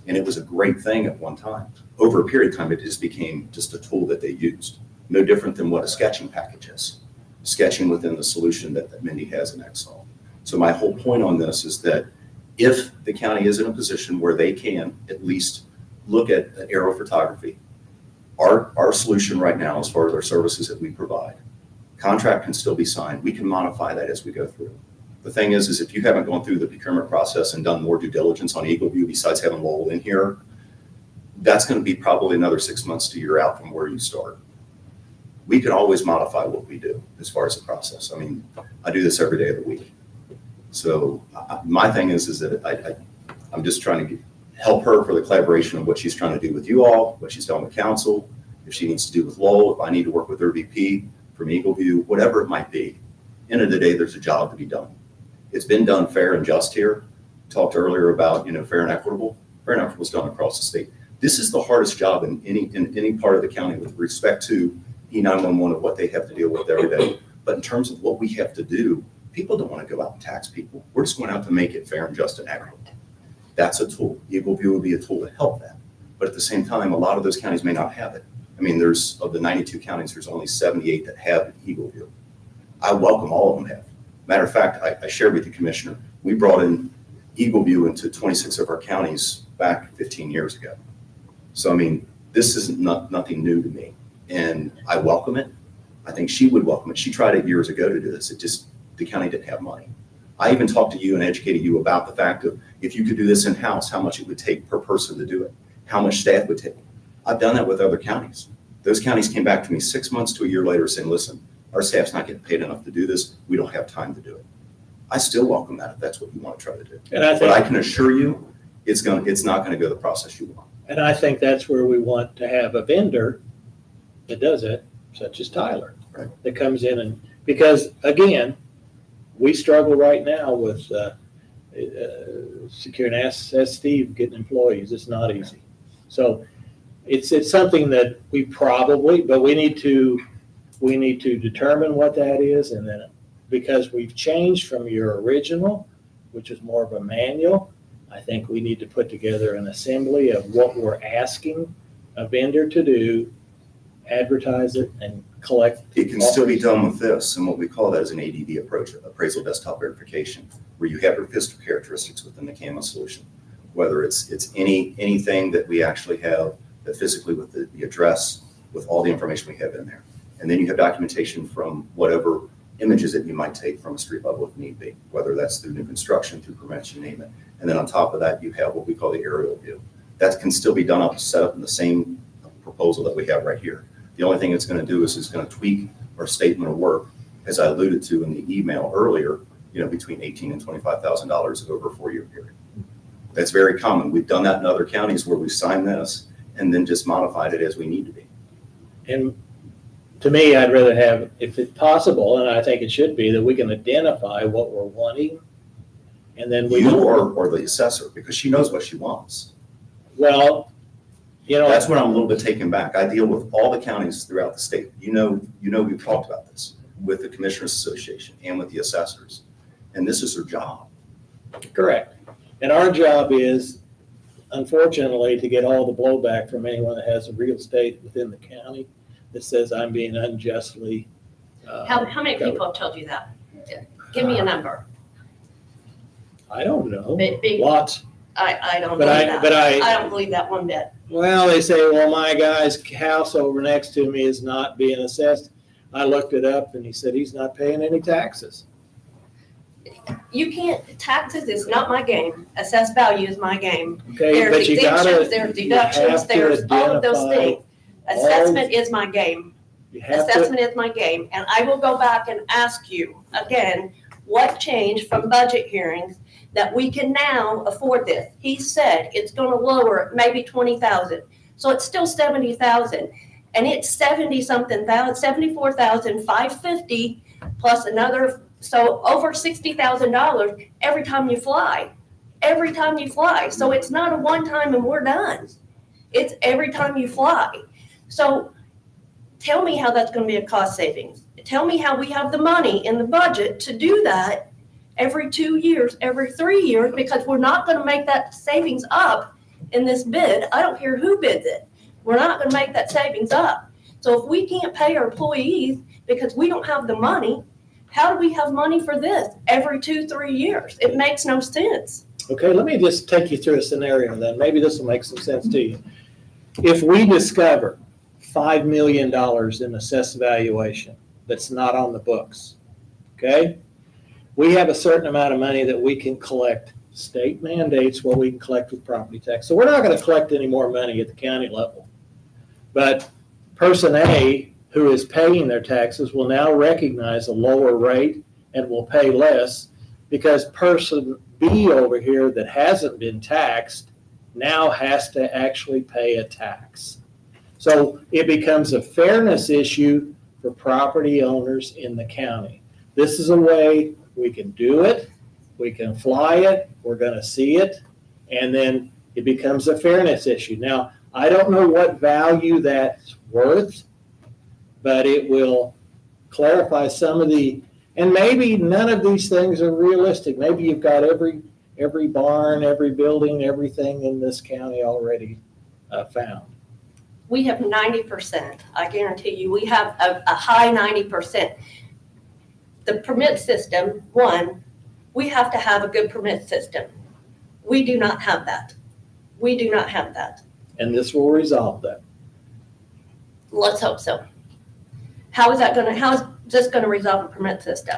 And it was a great thing at one time. Over a period of time, it just became just a tool that they used. No different than what a sketching package is. Sketching within the solution that Mindy has in Excel. So my whole point on this is that if the county is in a position where they can at least look at aerial photography, our solution right now, as far as our services that we provide, contract can still be signed. We can modify that as we go through. The thing is if you haven't gone through the procurement process and done more due diligence on EagleView besides having Lowell in here, that's going to be probably another 6 months to a year out from where you start. We can always modify what we do as far as the process. I mean, I do this every day of the week. So my thing is that I'm just trying to help her for the collaboration of what she's trying to do with you all, what she's done with council, if she needs to do with Lowell, if I need to work with her VP from EagleView, whatever it might be. End of the day, there's a job to be done. It's been done fair and just here. Talked earlier about, fair and equitable. Fair and equitable is done across the state. This is the hardest job in any part of the county with respect to E911 of what they have to deal with every day. But in terms of what we have to do, people don't want to go out and tax people. We're just going out to make it fair and just and equitable. That's a tool. EagleView would be a tool to help that. But at the same time, a lot of those counties may not have it. I mean, of the 92 counties, there's only 78 that have EagleView. I welcome all of them to have. Matter of fact, I shared with the commissioner, we brought in EagleView into 26 of our counties back 15 years ago. So, I mean, this isn't nothing new to me, and I welcome it. I think she would welcome it. She tried it years ago to do this. The county didn't have money. I even talked to you and educated you about the fact of if you could do this in-house, how much it would take per person to do it, how much staff would take. I've done that with other counties. Those counties came back to me 6 months to a year later saying, listen, our staff's not getting paid enough to do this. We don't have time to do it. I still welcome that if that's what you want to try to do. And I But I think, can assure you, it's not going to go the process you want. and I think that's where we want to have a vendor that does it, such as Tyler. Right. That comes in and, because again, we struggle right now with securing, ask Steve, getting employees. It's not easy. So it's something that we probably, but we need to determine what that is, and then, because we've changed from your original, which is more of a manual, I think we need to put together an assembly of what we're asking a vendor to do, advertise it, and collect. It can still be offers. done with this, and what we call that is an ADV approach, appraisal desktop verification, where you have your physical characteristics within the CAMA solution. Whether it's anything that we actually have that physically with the address, with all the information we have in there. And then you have documentation from whatever images that you might take from a street level if need be, whether that's through new construction, through permits, you name it. And then on top of that, you have what we call the aerial view. That can still be set up in the same proposal that we have right here. The only thing it's going to do is it's going to tweak our statement of work, as I alluded to in the email earlier, between $18,000 and $25,000 over a 4-year period. That's very common. We've done that in other counties where we signed this and then just modified it as we need to be. And to me, I'd rather have, if it's possible, and I think it should be, that we can identify what we're wanting, and then we. You or the assessor, because she knows what she wants. Well, That's what I'm a little bit taken back. I deal with all the counties throughout the state. We've talked about this with the Commissioners Association and with the assessors, and this is their job. correct. And our job is, unfortunately, to get all the blowback from anyone that has a real estate within the county that says I'm being unjustly. How many people have told you that? Give me a number. I don't know. Big, Lots. I don't But believe that. I I don't believe that one bit. Well, they say, well, my guy's house over next to me is not being assessed. I looked it up and he said he's not paying any taxes. You can't, taxes is not my game. Assessed value is my game. Okay, There's but you gotta. exemptions, there's you deductions, have to there's all of those identify things. Assessment is my game. You have to, Assessment is my game. And I will go back and ask you again, what changed from budget hearings that we can now afford this? He said it's gonna lower maybe 20,000. So it's still 70,000. And it's 74,550 plus another, so over $60,000 every time you fly. Every time you fly. So it's not a one time and we're done. It's every time you fly. So tell me how that's gonna be a cost savings. Tell me how we have the money in the budget to do that every 2 years, every 3 years, because we're not gonna make that savings up in this bid. I don't care who bids it. We're not gonna make that savings up. So if we can't pay our employees because we don't have the money, how do we have money for this every 2-3 years? It makes no sense. okay, let me just take you through a scenario then. Maybe this will make some sense to you. If we discover $5 million in assessed valuation that's not on the books, okay? We have a certain amount of money that we can collect. State mandates what we can collect with property tax. So we're not going to collect any more money at the county level. But person A, who is paying their taxes, will now recognize a lower rate and will pay less because person B over here that hasn't been taxed now has to actually pay a tax. So it becomes a fairness issue for property owners in the county. This is a way we can do it. We can fly it. We're going to see it. And then it becomes a fairness issue. Now, I don't know what value that's worth, but it will clarify some of the, and maybe none of these things are realistic. Maybe you've got every barn, every building, everything in this county already found. We have 90%. I guarantee you, we have a high 90%. The permit system, one, we have to have a good permit system. We do not have that. We do not have that. And this will resolve that. Let's hope so. How is this gonna resolve a permit system?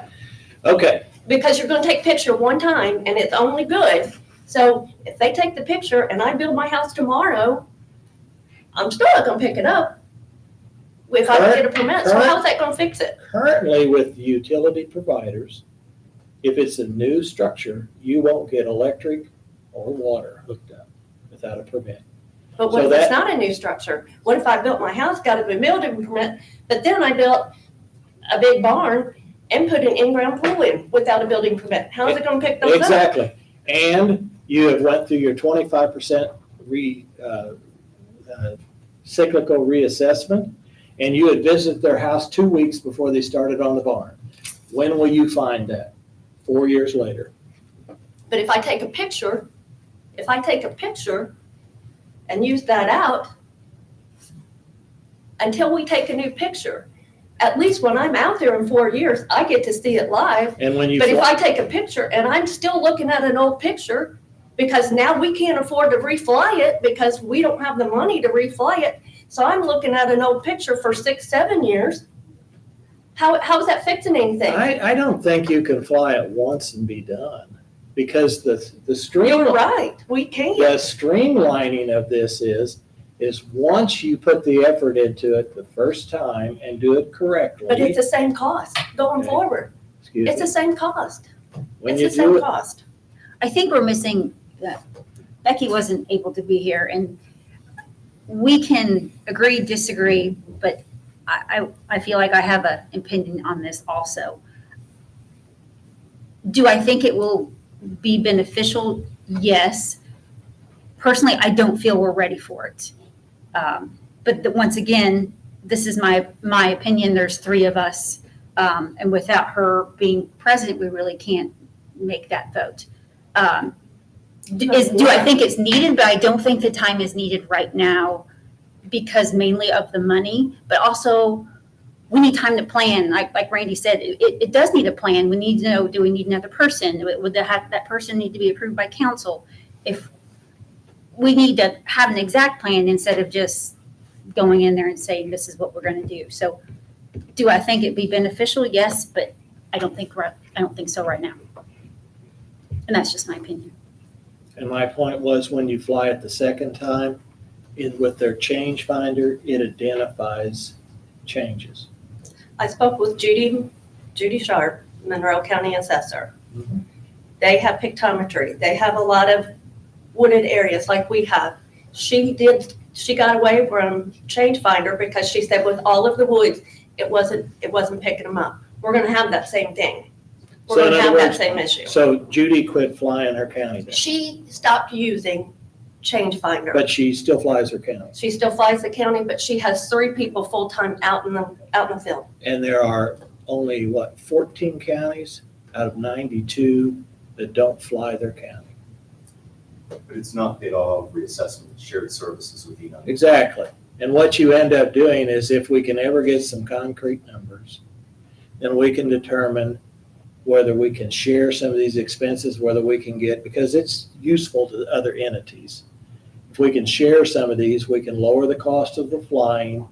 Okay, Because you're gonna take a picture one time and it's only good. So if they take the picture and I build my house tomorrow, I'm still not gonna pick it up if I don't get a permit. So how's that gonna fix it? currently with utility providers, if it's a new structure, you won't get electric or water hooked up without a permit. But what So if it's that- not a new structure? What if I built my house, got a building permit, but then I built a big barn and put an in-ground pool in without a building permit? How's it gonna pick those up? Exactly. And you have went through your 25% cyclical reassessment, and you had visited their house 2 weeks before they started on the barn. When will you find that? 4 years later. But if I take a picture and use that out, until we take a new picture, at least when I'm out there in 4 years, I get to see it live. And when you But if fly, I take a picture and I'm still looking at an old picture, because now we can't afford to refly it because we don't have the money to refly it. So I'm looking at an old picture for 6, 7 years. How's that fixing anything? I don't think you can fly it once and be done, because the You're right, we can't. the streamlining of this is once you put the effort into it the first time and do it correctly. But it's the same cost going Okay. forward. Excuse It's the me, same cost. when It's you the do same it, cost. I think we're missing, Becky wasn't able to be here, and we can agree, disagree, but I feel like I have an opinion on this also. Do I think it will be beneficial? Yes. Personally, I don't feel we're ready for it. Once again, this is my opinion. There's 3 of us, and without her being present, we really can't make that vote. Do I think it's needed? But I don't think the time is needed right now because mainly of the money, but also we need time to plan. Like Randy said, it does need a plan. We need to know, do we need another person? Would that person need to be approved by council? If we need to have an exact plan instead of just going in there and saying, this is what we're going to do. So do I think it'd be beneficial? Yes, but I don't think so right now. And that's just my opinion. and my point was, when you fly it the second time, with their change finder, it identifies changes. I spoke with Judy Sharp, Monroe County Assessor. Mhm. They have pictometry. They have a lot of wooded areas like we have. She got away from change finder because she said with all of the woods, it wasn't picking them up. We're gonna have that same thing. We're So in gonna other have that words- same issue. So Judy quit flying her county then, She stopped using change finder. but she still flies her county. She still flies the county, but she has 3 people full-time out in the field. And there are only, 14 counties out of 92 that don't fly their county. But it's not paid off reassessment, it's shared services with United. Exactly. And what you end up doing is, if we can ever get some concrete numbers, then we can determine whether we can share some of these expenses, whether we can get, because it's useful to other entities. If we can share some of these, we can lower the cost of the flying.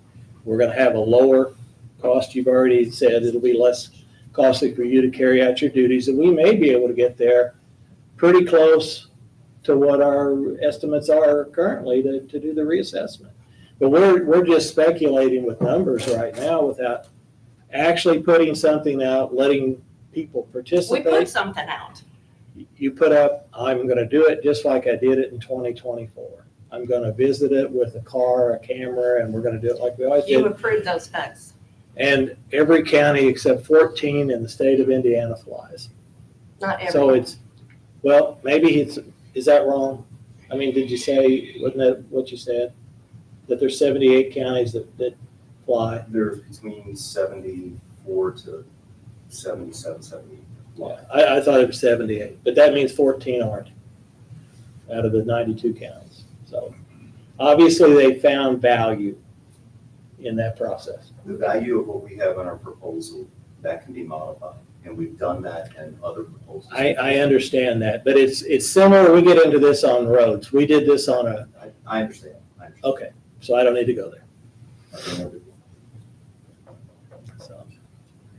We're gonna have a lower cost. You've already said it'll be less costly for you to carry out your duties, and we may be able to get there pretty close to what our estimates are currently to do the reassessment. But we're just speculating with numbers right now without actually putting something out, letting people We put participate. something out. You put up, I'm gonna do it just like I did it in 2024. I'm gonna visit it with a car, a camera, and we're gonna do it like we always You did. approved those specs. And every county except 14 in the state of Indiana flies. Not every. So it's, well, maybe is that wrong? I mean, did you say, wasn't that what you said? That there's 78 counties that fly? There's between 74 to 77, 78. I thought it was 78, but that means 14 aren't out of the 92 counties. So obviously they found value in that process. The value of what we have in our proposal, that can be modified. And we've done that in other proposals. I understand that, but it's similar, we get into this on roads. We did this on a, I understand. okay, so I don't need to go there. So,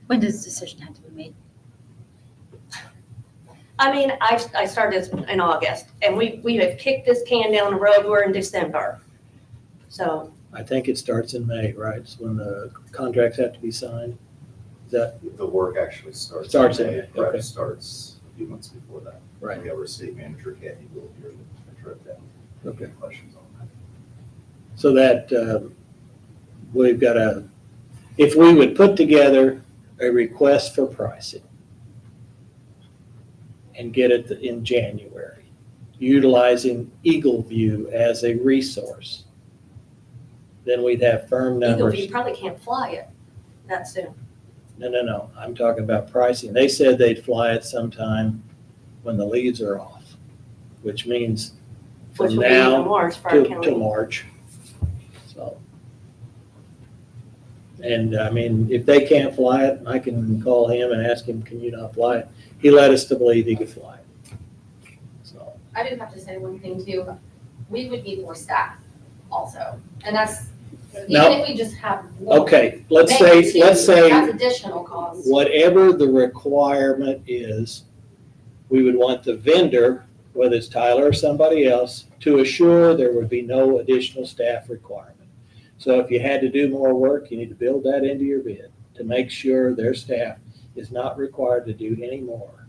When does the decision have to be made? I mean, I started this in August, and we have kicked this can down the road, we're in December. So, I think it starts in May, right? It's when the contracts have to be signed. Is that The work actually starts. Starts in May. May, okay. Prep starts a few months before that. right? We have our city manager, Kathy, will here to trip down. Okay. Questions on that? So that we've got if we would put together a request for pricing and get it in January, utilizing Eagle View as a resource, then we'd have firm Eagle numbers. View probably can't fly it that soon. No. I'm talking about pricing. They said they'd fly it sometime when the leaves are off, which means Which from will be in now March for our to county. March. So. And I mean, if they can't fly it, I can call him and ask him, can you not fly it? He led us to believe he could fly it. So, I do have to say one thing too, we would need more staff also, and that's, No. even if we just have one. okay, let's maybe say, two, let's say That's additional cost. whatever the requirement is, we would want the vendor, whether it's Tyler or somebody else, to assure there would be no additional staff requirement. So if you had to do more work, you need to build that into your bid to make sure their staff is not required to do any more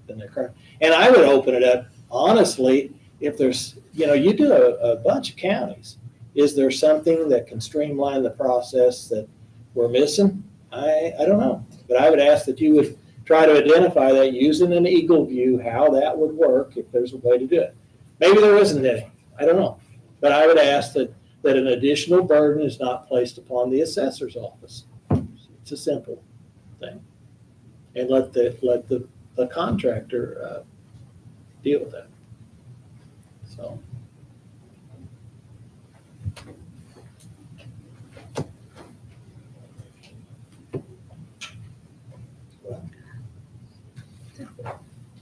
than their current. And I would open it up, honestly, if there's, you do a bunch of counties. Is there something that can streamline the process that we're missing? I don't know. But I would ask that you would try to identify that using an Eagle View, how that would work if there's a way to do it. Maybe there isn't any. I don't know. But I would ask that an additional burden is not placed upon the assessor's office. It's a simple thing. And let the contractor deal with that. So.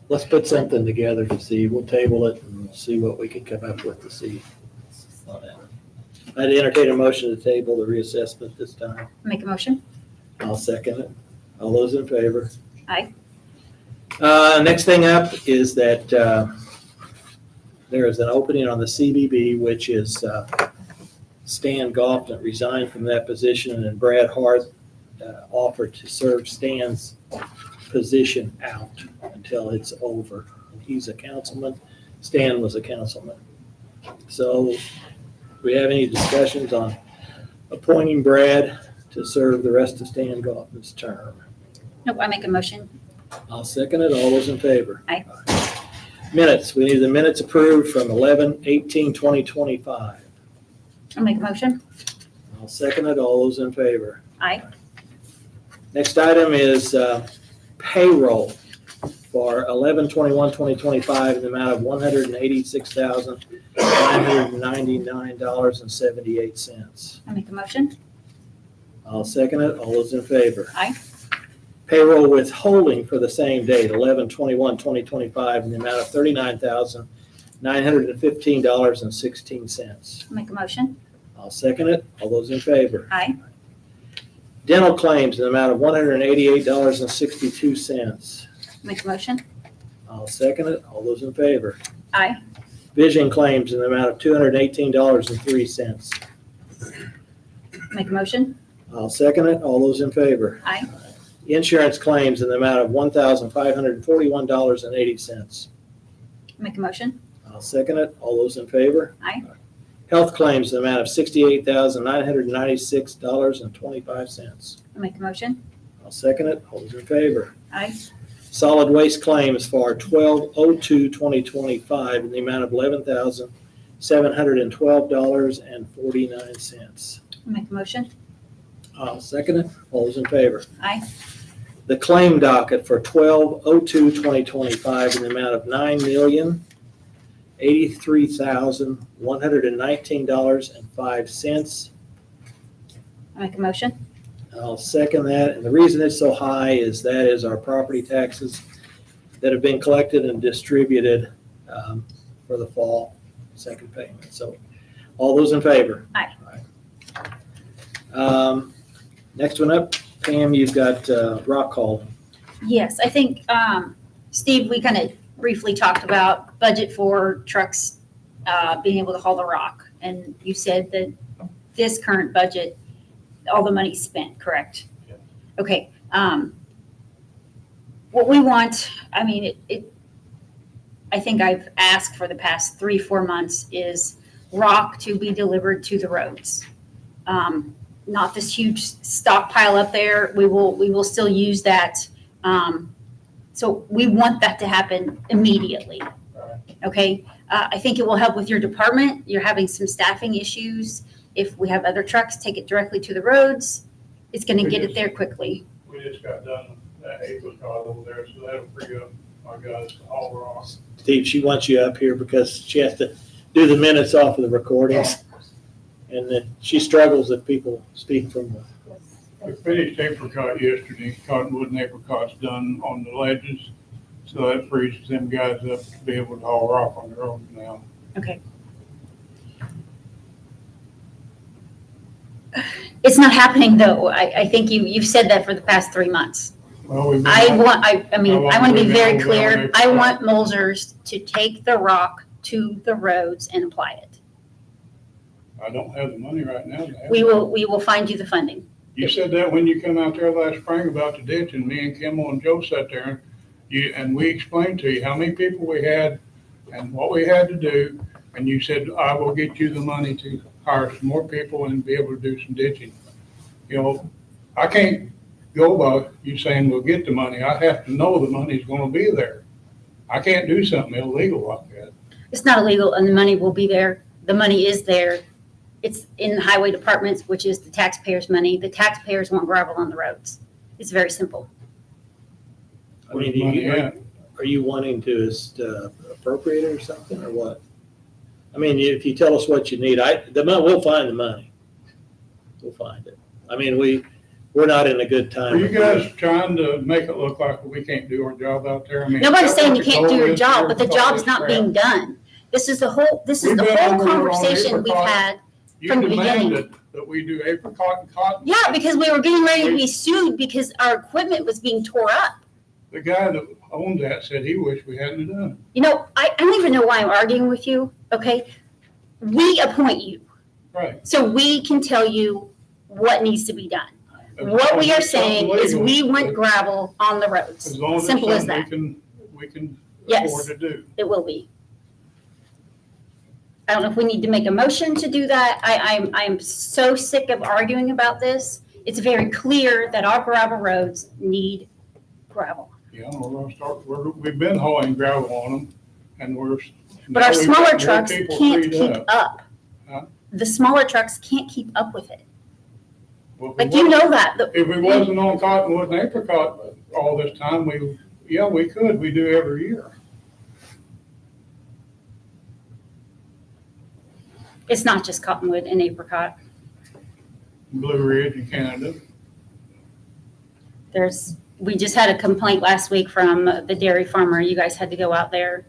Let's put something together to see, we'll table it and see what we can come up with to see on that. I'd entertain a motion to table the reassessment this time. Make a motion? I'll second it. All those in favor? Aye. Next thing up is that there is an opening on the CBB, which is Stan Goff that resigned from that position, and Brad Hart offered to serve Stan's position out until it's over. And he's a councilman. Stan was a councilman. So do we have any discussions on appointing Brad to serve the rest of Stan Goffman's term? Nope, I make a motion. I'll second it. All those in favor? Aye. Minutes. We need the minutes approved from 11/18/2025. I'll make a motion. I'll second it. All those in favor? Aye. Next item is payroll for 11/21/2025 in the amount of $186,999.78. I'll make a motion. I'll second it. All those in favor? Aye. Payroll withholding for the same date, 11/21/2025 in the amount of $39,915.16. I'll make a motion. I'll second it. All those in favor? Aye. Dental claims in the amount of $188.62. Make a motion. I'll second it. All those in favor? Aye. Vision claims in the amount of $218.03. Make a motion. I'll second it. All those in favor? Aye. Insurance claims in the amount of $1,541.80. Make a motion. I'll second it. All those in favor? Aye. Health claims in the amount of $68,996.25. I'll make a motion. I'll second it. All those in favor? Aye. Solid waste claims for 12/02/2025 in the amount of $11,712.49. I'll make a motion. I'll second it. All those in favor? Aye. The claim docket for 12/02/2025 in the amount of $9,083,119.05. I'll make a motion. I'll second that. And the reason it's so high is that is our property taxes that have been collected and distributed for the fall second payment. So all those in favor? Aye. Next one up, Pam, you've got rock hauling. Yes, I think, Steve, we kind of briefly talked about budget for trucks being able to haul the rock. And you said that this current budget, all the money's spent, correct? Yeah. Okay. What we want, I mean, I think I've asked for the past 3-4 months is rock to be delivered to the roads. Not this huge stockpile up there. We will still use that. So we want that to happen immediately. Okay. I think it will help with your department. You're having some staffing issues. If we have other trucks, take it directly to the roads. It's going to get it there quickly. We just got done that apricot over there, so that'll free up my guys to haul rock. Steve, she wants you up here because she has to do the minutes off of the recordings. And then she struggles if people speak from the. We finished apricot yesterday, cottonwood and apricot's done on the ledges, so that frees them guys up to be able to haul rock on the road now. Okay. It's not happening though. I think you've said that for the past 3 months. Well, we've been I on- want to be very How long clear. have we been I on want Molzers to take the rock to the roads and apply it. I don't have the money right now. to have We it. will find you the funding. You said that when you come out there last spring about the ditch, and me and Kimball and Joe sat there, and we explained to you how many people we had and what we had to do, and you said, I will get you the money to hire some more people and be able to do some ditching. You know, I can't go by you saying we'll get the money. I have to know the money's gonna be there. I can't do something illegal like that. It's not illegal and the money will be there. The money is there. It's in the highway departments, which is the taxpayers' money. The taxpayers want gravel on the roads. It's very simple. I Where's mean, the money at? are you wanting to just appropriate it or something or what? I mean, if you tell us what you need, we'll find the money. We'll find it. I mean, we're not in a good time. Are you guys trying to make it look like we can't do our job out there? I mean, Nobody's that's saying you what the can't do goal your is job, here but the with all job's this not crap. being done. This is the whole We've been over on conversation we've apricot. had. You from the beginning. demanded that we do apricot and cotton. Yeah, because we were getting ready to be sued because our equipment was being tore up. The guy that owned that said he wished we hadn't done it. You know, I don't even know why I'm arguing with you, okay? We appoint you, Right. so we can tell you what needs to be done. What we are saying is we want gravel on the roads. As long as it's Simple as something that. we can Yes. afford to do. It will be. I don't know if we need to make a motion to do that. I'm so sick of arguing about this. It's very clear that our gravel roads need gravel. Yeah, we're gonna start, we've been hauling gravel on them and we're. But our now we've smaller got more trucks people can't freed keep up. up. Huh? The smaller trucks can't keep up with it. Well, if we Like, you wasn't- know that. If we wasn't on cottonwood and apricot all this time, we could, we do every year. It's not just cottonwood and apricot. Blue Ridge in Canada. We just had a complaint last week from the dairy farmer. You guys had to go out there.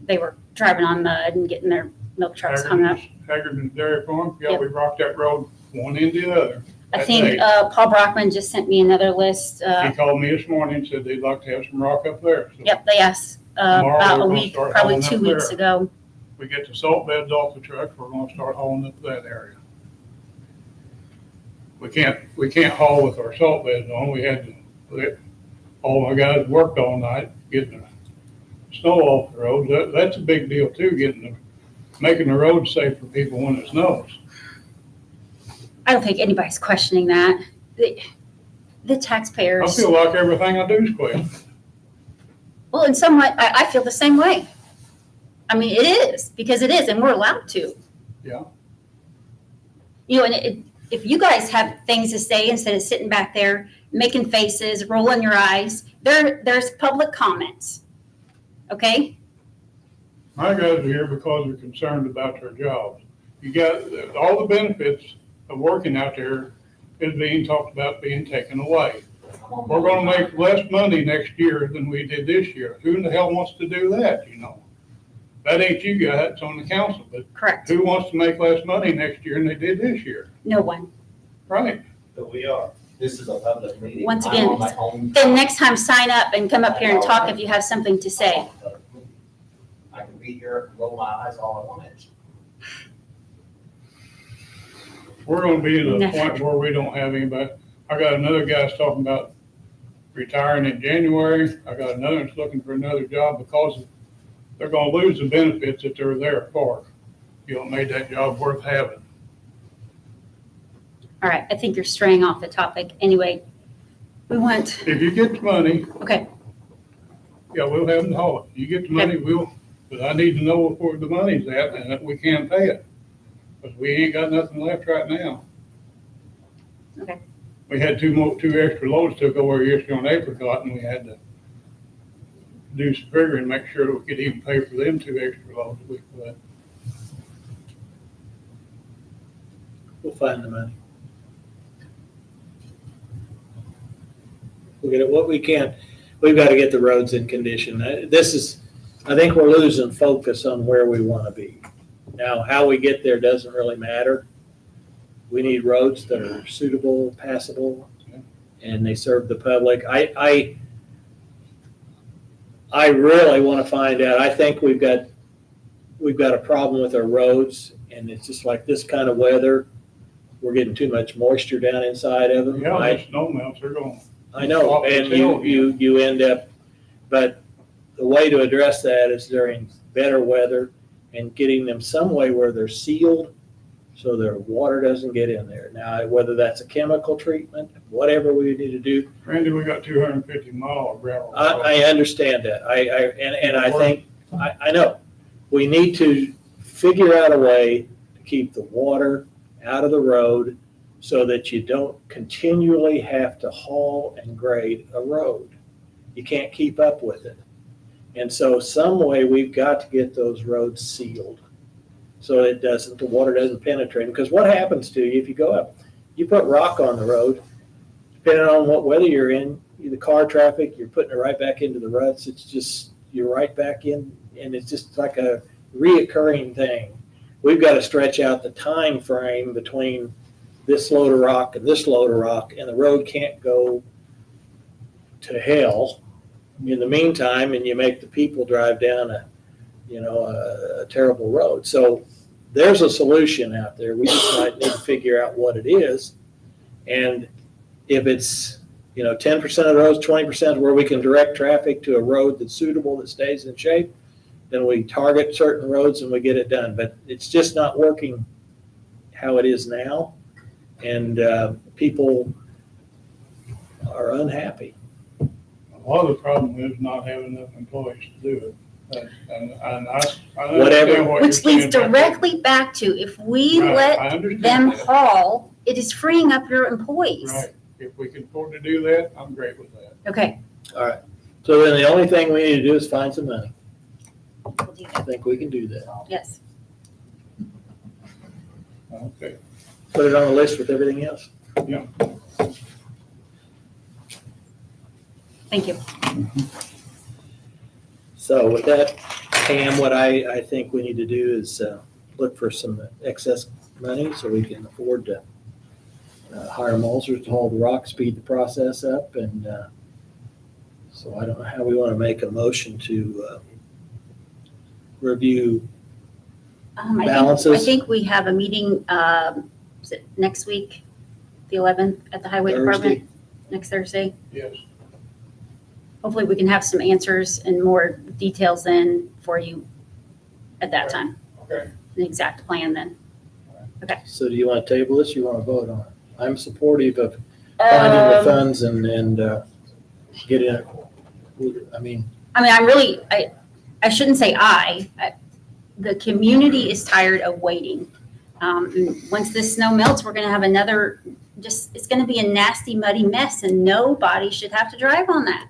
They were driving on mud and getting their milk trucks hung up. Hagerton's Dairy Farm, yeah, Yep. we rocked that road one into the other. I that think day. Paul Brockman just sent me another list. He called me this morning and said they'd like to have some rock up there. So Yep, they asked Tomorrow about we're a gonna week, start probably hauling 2 up weeks there. ago. we get the salt beds off the truck, we're gonna start hauling up that area. We can't haul with our salt beds on, we had to, all my guys worked all night getting the snow off the roads. That's a big deal too, making the roads safe for people when it snows. I don't think anybody's questioning that. The I taxpayers, feel like everything I do is quick. well, in some way, I feel the same way. I mean, it is, because it is, and we're allowed to. Yeah. You know, and if you guys have things to say instead of sitting back there making faces, rolling your eyes, there's public comments. Okay? My guys are here because they're concerned about their jobs. You got all the benefits of working out there is being talked about being taken away. We're gonna make less money next year than we did this year. Who in the hell wants to do that, you know? That ain't you guys, it's on the council, but Correct. who wants to make less money next year than they did this year? No one. Right? But we are. This is a public meeting. Once I'm again, on my own Then time. next time, sign up and come up here and talk if you have something to say. I can be here, roll my eyes all I want. We're gonna be at a Never. point where we don't have anybody. I got another guy's talking about retiring in January. I got another that's looking for another job because they're gonna lose the benefits that they're there for. You know, it made that job worth having. All right, I think you're straying off the topic. Anyway, we want, If you get the money, okay, yeah, we'll have them haul it. You get the money, but I need to know where the money's at and that we can pay it. Because we ain't got nothing left right now. Okay. We had two extra loads took over yesterday on apricot, and we had to do some figuring, make sure that we could even pay for them 2 extra loads we put. We'll find the money. We'll get it, what we can, we've got to get the roads in condition. I think we're losing focus on where we want to be. Now, how we get there doesn't really matter. We need roads that are suitable, passable, and they serve the public. I really want to find out, I think we've got a problem with our roads, and it's just like this kind of weather, we're getting too much moisture down inside of them. Yeah, the snow melts, they're going. I know, and you end up, but the way to address that is during better weather and getting them some way where they're sealed so their water doesn't get in there. Now, whether that's a chemical treatment, whatever we need to do, Randy, we got 250 mile of gravel. road. I understand that. I think, I know, we need to figure out a way to keep the water out of the road so that you don't continually have to haul and grade a road. You can't keep up with it. And so some way we've got to get those roads sealed so the water doesn't penetrate. Because what happens to you if you go up, you put rock on the road, depending on what weather you're in, the car traffic, you're putting it right back into the ruts. It's just, you're right back in, and it's just like a reoccurring thing. We've got to stretch out the time frame between this load of rock and this load of rock, and the road can't go to hell in the meantime, and you make the people drive down a terrible road. So there's a solution out there. We just might need to figure out what it is. And if it's, 10% of the roads, 20% where we can direct traffic to a road that's suitable, that stays in shape, then we target certain roads and we get it done. But it's just not working how it is now. And people are unhappy. A lot of the problem is not having enough employees to do it. And I Whatever. understand what you're which leads saying. directly back to if we Right, let I understand them that. haul, it is freeing up your employees. Right. If we can afford to do that, I'm great with that. Okay. All right. So then the only thing we need to do is find some money. We'll do I that. think we can do that. Yes. Okay. Put it on the list with everything else. Yeah. Thank you. So with that, Pam, what I think we need to do is look for some excess money so we can afford to hire mulchers to haul the rock, speed the process up. And so I don't know how we want to make a motion to review. I Balances? think we have a meeting, is it next week, the 11th, at the Highway Department? Thursday. Next Thursday. Yes. Hopefully, we can have some answers and more details in for you at that time. Okay. The exact plan then. So do you want to table this? Or you want to vote on it? I'm supportive of finding the funds and getting it. I shouldn't say the community is tired of waiting. And once this snow melts, we're gonna have another, it's gonna be a nasty, muddy mess, and nobody should have to drive on that.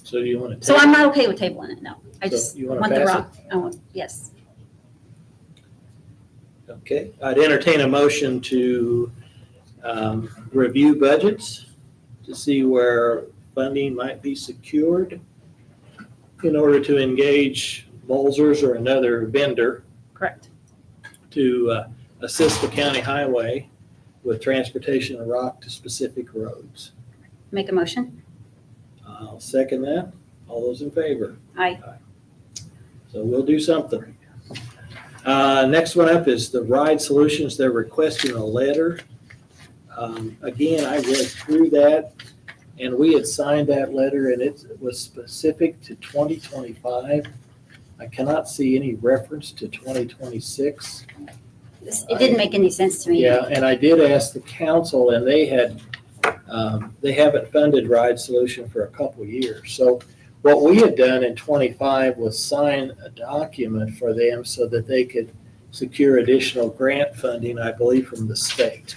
So do you want to? So I'm not okay with tabling it, no. I So just you wanna want the pass rock. Yes. Okay, I'd entertain a motion to review budgets to see where funding might be secured in order to engage Bolzers or another vendor Correct. to assist the county highway with transportation of rock to specific roads. Make a motion? I'll second that. All those in favor? Aye. So we'll do something. Next one up is the Ride Solutions. They're requesting a letter. Again, I read through that, and we had signed that letter, and it was specific to 2025. I cannot see any reference to 2026. It didn't make any sense to me. Yeah, and I did ask the council, and they haven't funded Ride Solution for a couple years. So what we had done in 25 was sign a document for them so that they could secure additional grant funding, I believe, from the state.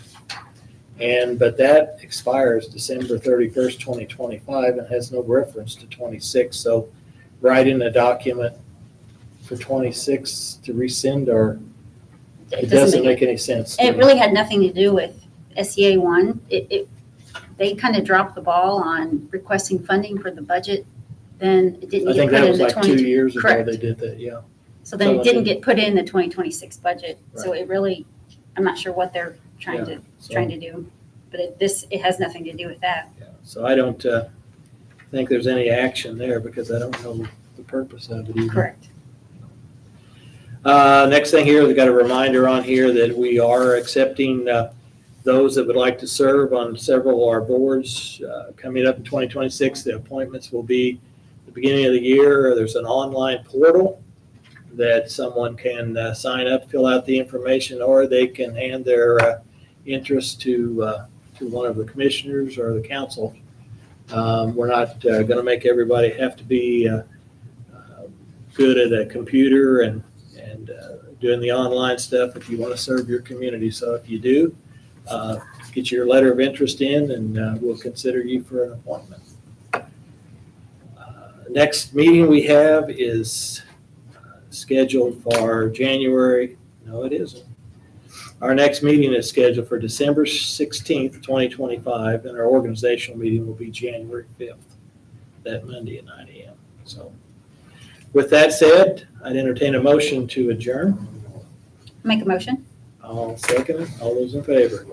But that expires December 31st, 2025, and has no reference to 26. So writing a document for 26 to rescind, or it doesn't make any sense. to It me. really had nothing to do with SEA one. They kind of dropped the ball on requesting funding for the budget. Then it didn't I get think put that in was the like 2 20. years ago Correct. they did that, yeah. So then So it it didn't didn't- get put in the 2026 budget. So Right. it really, I'm not sure what they're trying Yeah, to so- do. But it has nothing to do with that. Yeah, so I don't think there's any action there because I don't know the purpose of it either. Correct. Next thing here, we've got a reminder on here that we are accepting those that would like to serve on several of our boards. Coming up in 2026, the appointments will be the beginning of the year. There's an online portal that someone can sign up, fill out the information, or they can hand their interest to one of the commissioners or the council. We're not going to make everybody have to be good at a computer and doing the online stuff if you want to serve your community. So if you do, get your letter of interest in, and we'll consider you for an appointment. Next meeting we have is scheduled for January. No, it isn't. Our next meeting is scheduled for December 16th, 2025, and our organizational meeting will be January 5th, that Monday at 9 a.m. So with that said, I'd entertain a motion to adjourn. Make a motion? I'll second it. All those in favor?